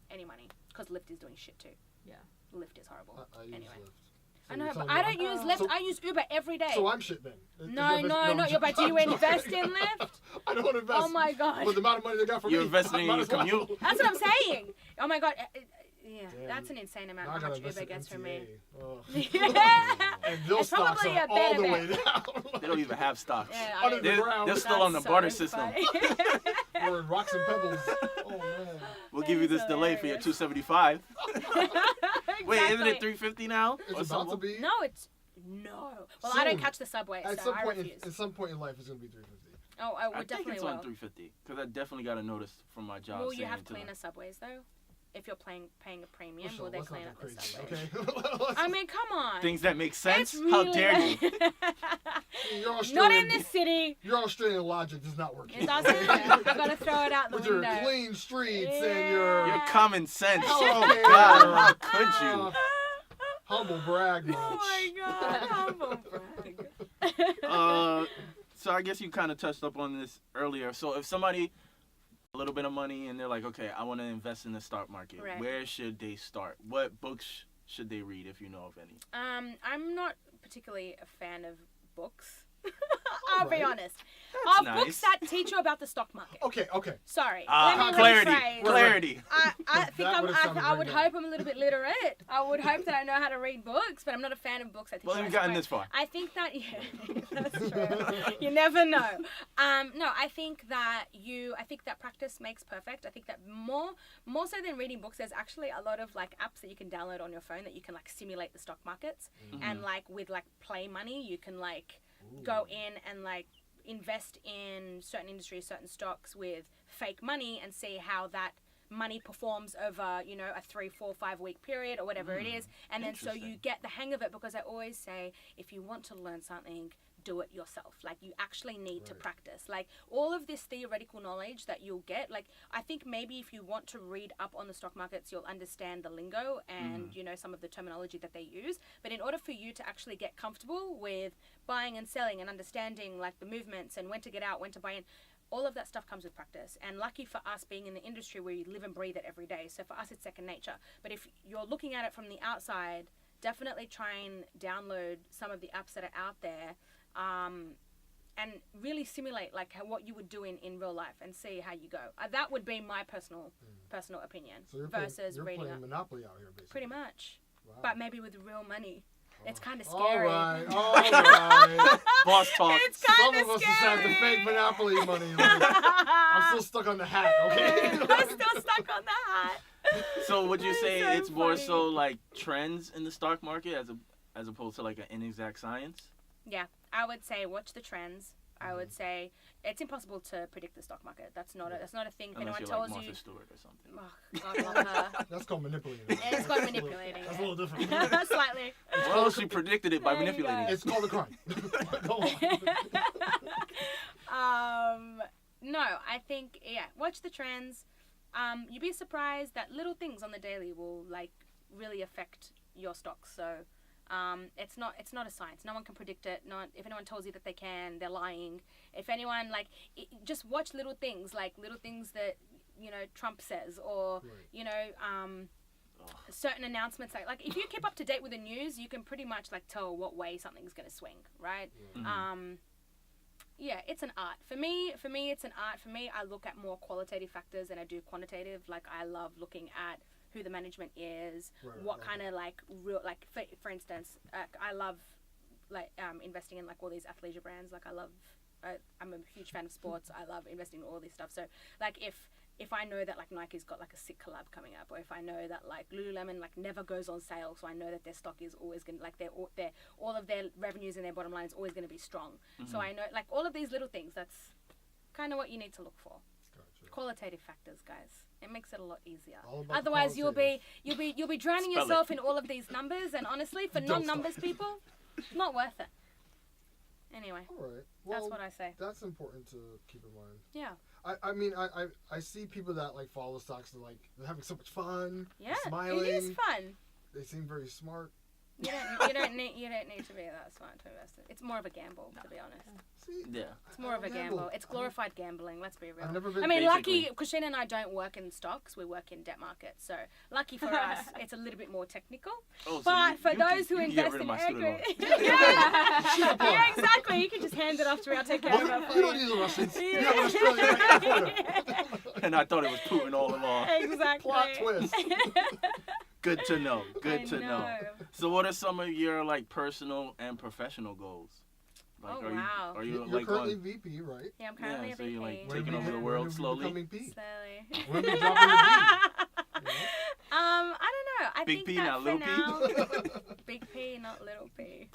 Any money, because Lyft is doing shit too. Yeah. Lyft is horrible. I use Anyway. Lyft. I So know, you're but telling I me don't use Lyft. so- I use Uber every day. So I'm shit then. No, not you. But do you invest in Lyft? I don't invest. Oh my God. But the amount of money they got from You me, invested in might your as well. commute? That's what I'm saying. Oh my God. Yeah, Damn. that's an insane amount Now I how gotta much invest Uber in gets from me. MTA. Ugh. Yeah. And those It's stocks probably are a all better the bet. way down. They don't even have stocks. Yeah, Under I the mean, ground. They're still on the that's barter so system. funny. Or in rocks and pebbles. Oh man. We'll give you this delay for your 275. Wait, isn't it 350 now? It's Or about something? to be. No, it's no. Well, I don't Soon. catch the subway, At so some I point, refuse. at some point in life, it's gonna be 350. Oh, I I would think definitely it's will. on 350 because I definitely got a notice from my job. Will you saying have to cleaner subways though? if you're paying a premium, Rachelle, will they let's not clean get up the crazy, stuff? okay? I mean, come on. Things that make sense? It's How really dare you? You're Not Australian, in this city. Your Australian logic does not work. It doesn't. I've got to throw it out the With your window. clean streets and Yeah. your Your common sense. Oh, Oh, God, how could uh, you? humble brag much. Oh my God, humble brag. So I guess you kind of touched up on this earlier. So if somebody a little bit of money and they're like, okay, I want to invest in the stock market, Right. where should they start? What books should they read, if you know of any? I'm not particularly a fan of books. I'll be Alright. honest. That's Of nice. books that teach you about the stock market. Okay. Sorry. Ah, Let me clarity, rephrase. clarity. I think That would've sounded I would very hope I'm a little bit literate. I would hope that I know how to read books, but I'm not a fan of books that teach Well, you we've about gotten the this far. I think that that's true. You never know. No, I think that practice makes perfect. I think that more so than reading books, there's actually a lot of like apps that you can download on your phone that you can like simulate the stock markets, and like with like play money, you can like go in and like invest in certain industries, certain stocks with fake money and see how that money performs over, you know, a 3, 4, 5 week period or whatever it is. And then so you Interesting. get the hang of it, because I always say, if you want to learn something, do it yourself. Like, you actually need to Right. practice. Like, all of this theoretical knowledge that you'll get, like, I think maybe if you want to read up on the stock markets, you'll understand the lingo and, you know, some of the terminology that they use. But in order for you to actually get comfortable with buying and selling and understanding, like, the movements and when to get out, when to buy in, all of that stuff comes with practice. And lucky for us being in the industry where you live and breathe it every day. So for us, it's second nature. But if you're looking at it from the outside, definitely try and download some of the apps that are out there, and really simulate like what you would do in real life and see how you go. That would be my personal opinion So you're versus you're reading playing up. Monopoly out here, basically. Pretty much, Wow. but maybe with real money. It's kind of All scary. right. Boss talk. It's kind Some of of us just have the scary. fake Monopoly money. Like, I'm still stuck on the hat, okay? I'm still stuck on the hat. So would you That's say so it's more funny. so like trends in the stock market as opposed to like an inexact science? Yeah, I would say watch the trends. I would say it's impossible to predict the stock market. That's not a thing. If Unless anyone you're tells like you, Martha Stewart or something. oh, God love her. That's called manipulating. It's called manipulating. That's yeah. a little different. Slightly. Well, she predicted it by There you manipulating go. it. It's called a crime. Go on. No, I think watch the trends. You'd be surprised that little things on the daily will like really affect your stocks. So it's not a science. No one can predict it. Not if anyone tells you that they can, they're lying. If anyone just watch little things that you know Trump says, or Right. you know certain announcements. Like if you keep up to date with the news, you can pretty much like tell what way something's gonna swing, right? Yeah, it's an art. For me, it's an art. For me, I look at more qualitative factors than I do quantitative. Like, I love looking at who the management is, Right, what right. kind of, like, real, like, for instance, I love, like, investing in, like, all these athleisure brands. Like, I'm a huge fan of sports. I love investing in all this stuff. So, like, if I know that, like, Nike's got, like, a sick collab coming up, or if I know that, like, Lululemon, like, never goes on sale, so I know that their stock is always going to, like, all of their revenues and their bottom line is always going to be strong. So I know, like, all of these little things, that's kind of what you need to look for. Gotcha. Qualitative factors, guys. It makes it a lot easier. All about the Otherwise, you'll be drowning Spell yourself it. in all of these numbers, and honestly, for Don't non-numbers stop. people, not worth it. Anyway, All right. Well, that's what I say. that's important to keep in mind. Yeah. I mean, I see people that like follow stocks and like they're having so much fun. Yeah, they're smiling. it is fun. They seem very smart. You don't need to be that smart to invest in. It's more of a gamble, to be honest. See, Yeah. It's more of a gamble. It's glorified gambling. Let's be real. I've never been. I mean, Basically. lucky, Christina and I don't work in stocks. We work in debt markets. So, lucky for us, it's a little bit more technical. Oh, so But for you those who can get invest rid of in my student loan. equity, yeah, exactly. You can just hand it off to me. I'll take care of Well, it for you don't need the Russians. You have an Australian right there. And I thought it was Putin all along. Exactly. Plot twist. Good to know. Good I to know. So what are some of your like personal and professional goals? Like, Oh, are wow. You, are you You're like currently on, VP, right? Yeah, I'm currently Yeah, a so VP. you're, like, When taking are over you- the when world are you slowly? becoming P? Slowly. When are you dropping the I don't know. I Big think P, that not for little P? now, Big P, not little P.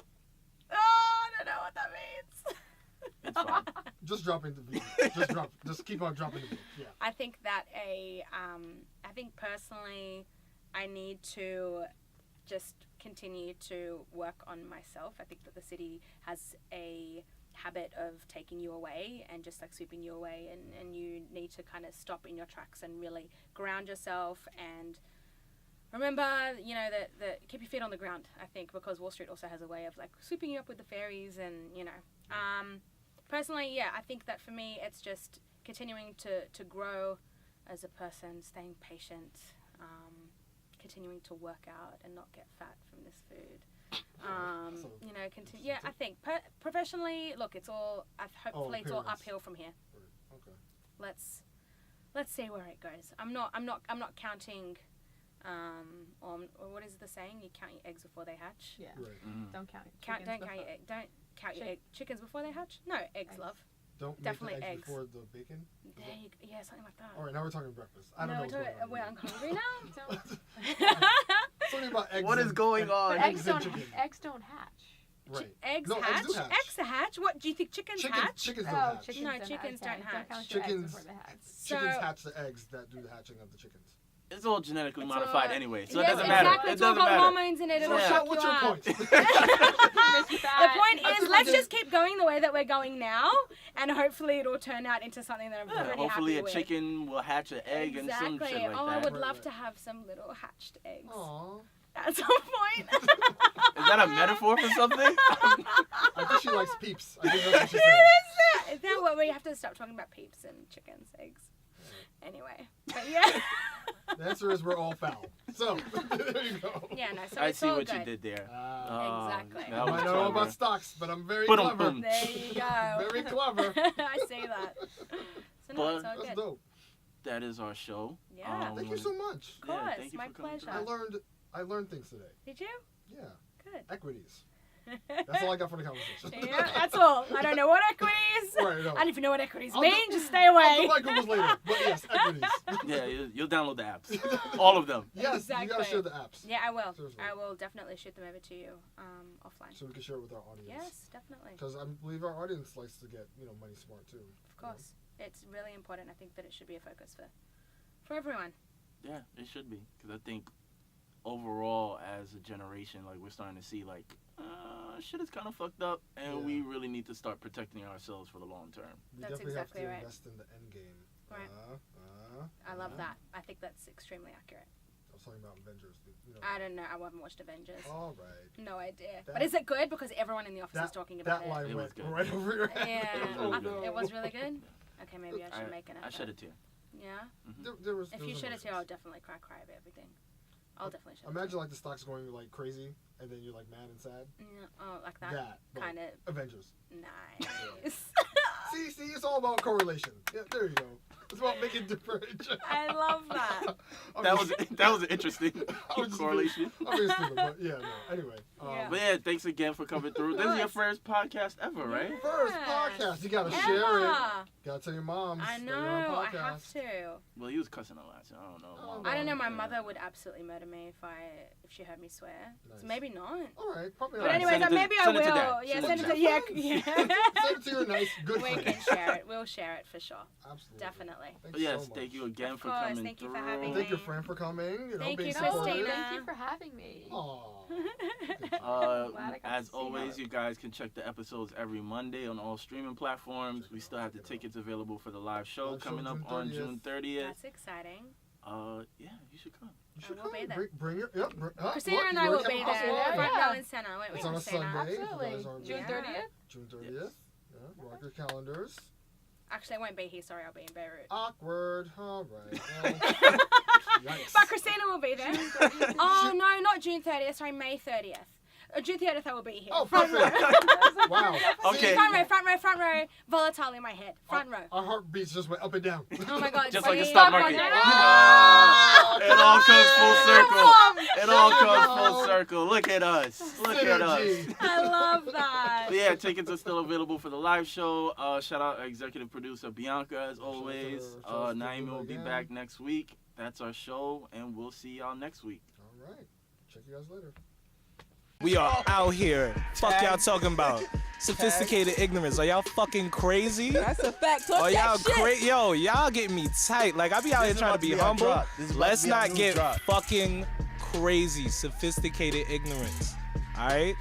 Oh, I don't know what that means. It's fine. Just dropping the V. Just keep on dropping the V. Yeah. I think that think personally, I need to just continue to work on myself. I think that the city has a habit of taking you away and just like sweeping you away, and you need to kind of stop in your tracks and really ground yourself and remember, you know, that keep your feet on the ground, I think, because Wall Street also has a way of like sweeping you up with the fairies, and you know, personally, yeah, I think that for me it's just continuing to grow as a person, staying patient, continuing to work out and not get fat from this food. You know, continue. Yeah, I think professionally, look, it's all. Hopefully, it's all uphill from here. Okay. Let's see where it goes. I'm not counting. Or what is the saying? You count your eggs before they hatch. Yeah. Right. Don't count. Don't count your chickens before they hatch. No, eggs, love. Don't Definitely make the eggs eggs. before the bacon. Yeah, something like that. All right, now we're talking breakfast. I don't know what's going on. Wait, I'm hungry now. Something about eggs. What is going on? But eggs don't hatch. Right. Eggs No, hatch? eggs do hatch. Eggs hatch? What, do you think chickens hatch? Chickens don't Oh, hatch. chickens No, don't chickens hatch. don't hatch. Don't count your eggs Chickens- before they hatch. Chickens So- hatch the eggs that do the hatching of the chickens. It's all genetically It's modified all- anyway, so yes, it doesn't matter. exactly. It It's all doesn't got matter. hormones in it. It'll Yeah. shock What's you your up. point? The point I is, think let's we just keep going the way that we're going now, and hopefully it'll turn out into something that I'm Yeah, pretty hopefully happy a with. chicken will hatch an egg and some Exactly. shit like Oh, that. I would Right, love right. to have some little hatched eggs Aww. at some point. Is that a metaphor for something? I think she likes peeps. I think that's what she's saying. Is that what we have to stop talking about peeps and chickens, eggs? Anyway, but yeah. The answer is we're all foul. So, there you go. Yeah, no, so I it's see all what good. you did there. Exactly. that I was might not know clever. about stocks, but I'm very Boom, clever. boom. There you go. Very clever. I see that. So no, it's all That's good. dope. That is our show. Yeah. Thank you so much. Of course, thank you my for coming pleasure. through. I learned things today. Did you? Yeah. Good. Equities. That's all I got for the conversation. Yeah, that's all. I don't know what equities. Right, no. I don't even know what equities I'll mean. do- Just stay I'll away. do my Googles later. But yes, equities. Yeah, you'll download the apps. All of them. Yes, you gotta Exactly. share the apps. Yeah, I will. Seriously. I will definitely shoot them over to you offline. So we can share it with our audience. Yes, definitely. Because I believe our audience likes to get, money smart too. Of course. It's really important. I think that it should be a focus for everyone. Yeah, it should be. Because I think overall, as a generation, like, we're starting to see, like, shit is kind of fucked up. And Yeah. we really need to start protecting ourselves for the long term. We That's definitely exactly have to right. invest in the end game. Right. I love uh. that. I think that's extremely accurate. I was talking about Avengers. I don't know. I haven't watched Avengers. All right. No idea. That- but is it good? Because everyone in the office is talking about That it. line It was went good. right over your head. Yeah, Oh, really no. it was really good. Okay, maybe I should make an I effort. shed a tear. Yeah. There was, If there you was shed a tear, I'll emotions. definitely cry about everything. I'll definitely shed. Imagine like the stocks going like crazy, and then you're like mad and sad. Yeah, oh, like that. That but Kind of Avengers. nice. See, it's all about correlation. Yeah, there you go. It's about making different. I love that. That was interesting I was just correlation. I'm being stupid, but yeah, no. Anyway. Yeah. But yeah, thanks again for coming through. This is your first podcast ever, right? First Yes. podcast. You gotta share it. Emma. Gotta tell your moms. I that you're on know. I podcast. have to. Well, he was cussing a lot, so I don't know. Oh, I don't know. My Yeah. mother would absolutely murder me if she heard me swear. Nice. So maybe not. All right, probably But not. anyways, send it to- maybe I send it to will. Dad. Yeah, Send send it it to to yeah. Send it to your nice, good We friend. can share it. We'll share it for sure. Absolutely. Definitely. Thanks But yes, so much. thank you again Of for course, coming thank you through. for having Thank your me. friend for coming. Thank being you, supportive. Christina. Thank you for having me. Aw. Uh, Glad I got as to see always, her. you guys can check the episodes every Monday on all streaming platforms. We still have the tickets available for the live show Live show coming up June on 30th. June 30th. That's exciting. Yeah, you should come. You should I will come. be there. Bring your. Yep. Christina look, and you I will already be have a there. house Front Yeah. row and center. Won't we, It's on a Christina? Sunday. If you Absolutely. guys aren't June there. 30th? June 30th. Yeah. Mark your calendars. Actually, I won't be here. Sorry, I'll be in Beirut. Awkward. All right. Well, yikes. But Christina will be there. Oh no, not June 30th. Sorry, May 30th. June 30th, I will be here. Oh, front row. perfect. Wow. Okay. front row. Volatile in my head. Front row. Our heartbeats just went up and down. Oh my god. Just like a see? stock Fuck market. on it. Ah, it all comes full circle. It all comes Wow. full circle. Look at us. Look at us. Synergy. I love that. But yeah, tickets are still available for the live show. Shout out executive producer Bianca as always. Shout out to Naima will be again. back next week. That's our show, and we'll see y'all next week. All right. Check you guys later. We are out here. Fuck y'all talking about. sophisticated ignorance. Are y'all fucking crazy? That's a fact. Talk Oh, y'all that shit. Yo, y'all getting me tight. Like, I be out here trying to be humble. Let's not get fucking crazy, sophisticated ignorance. All right?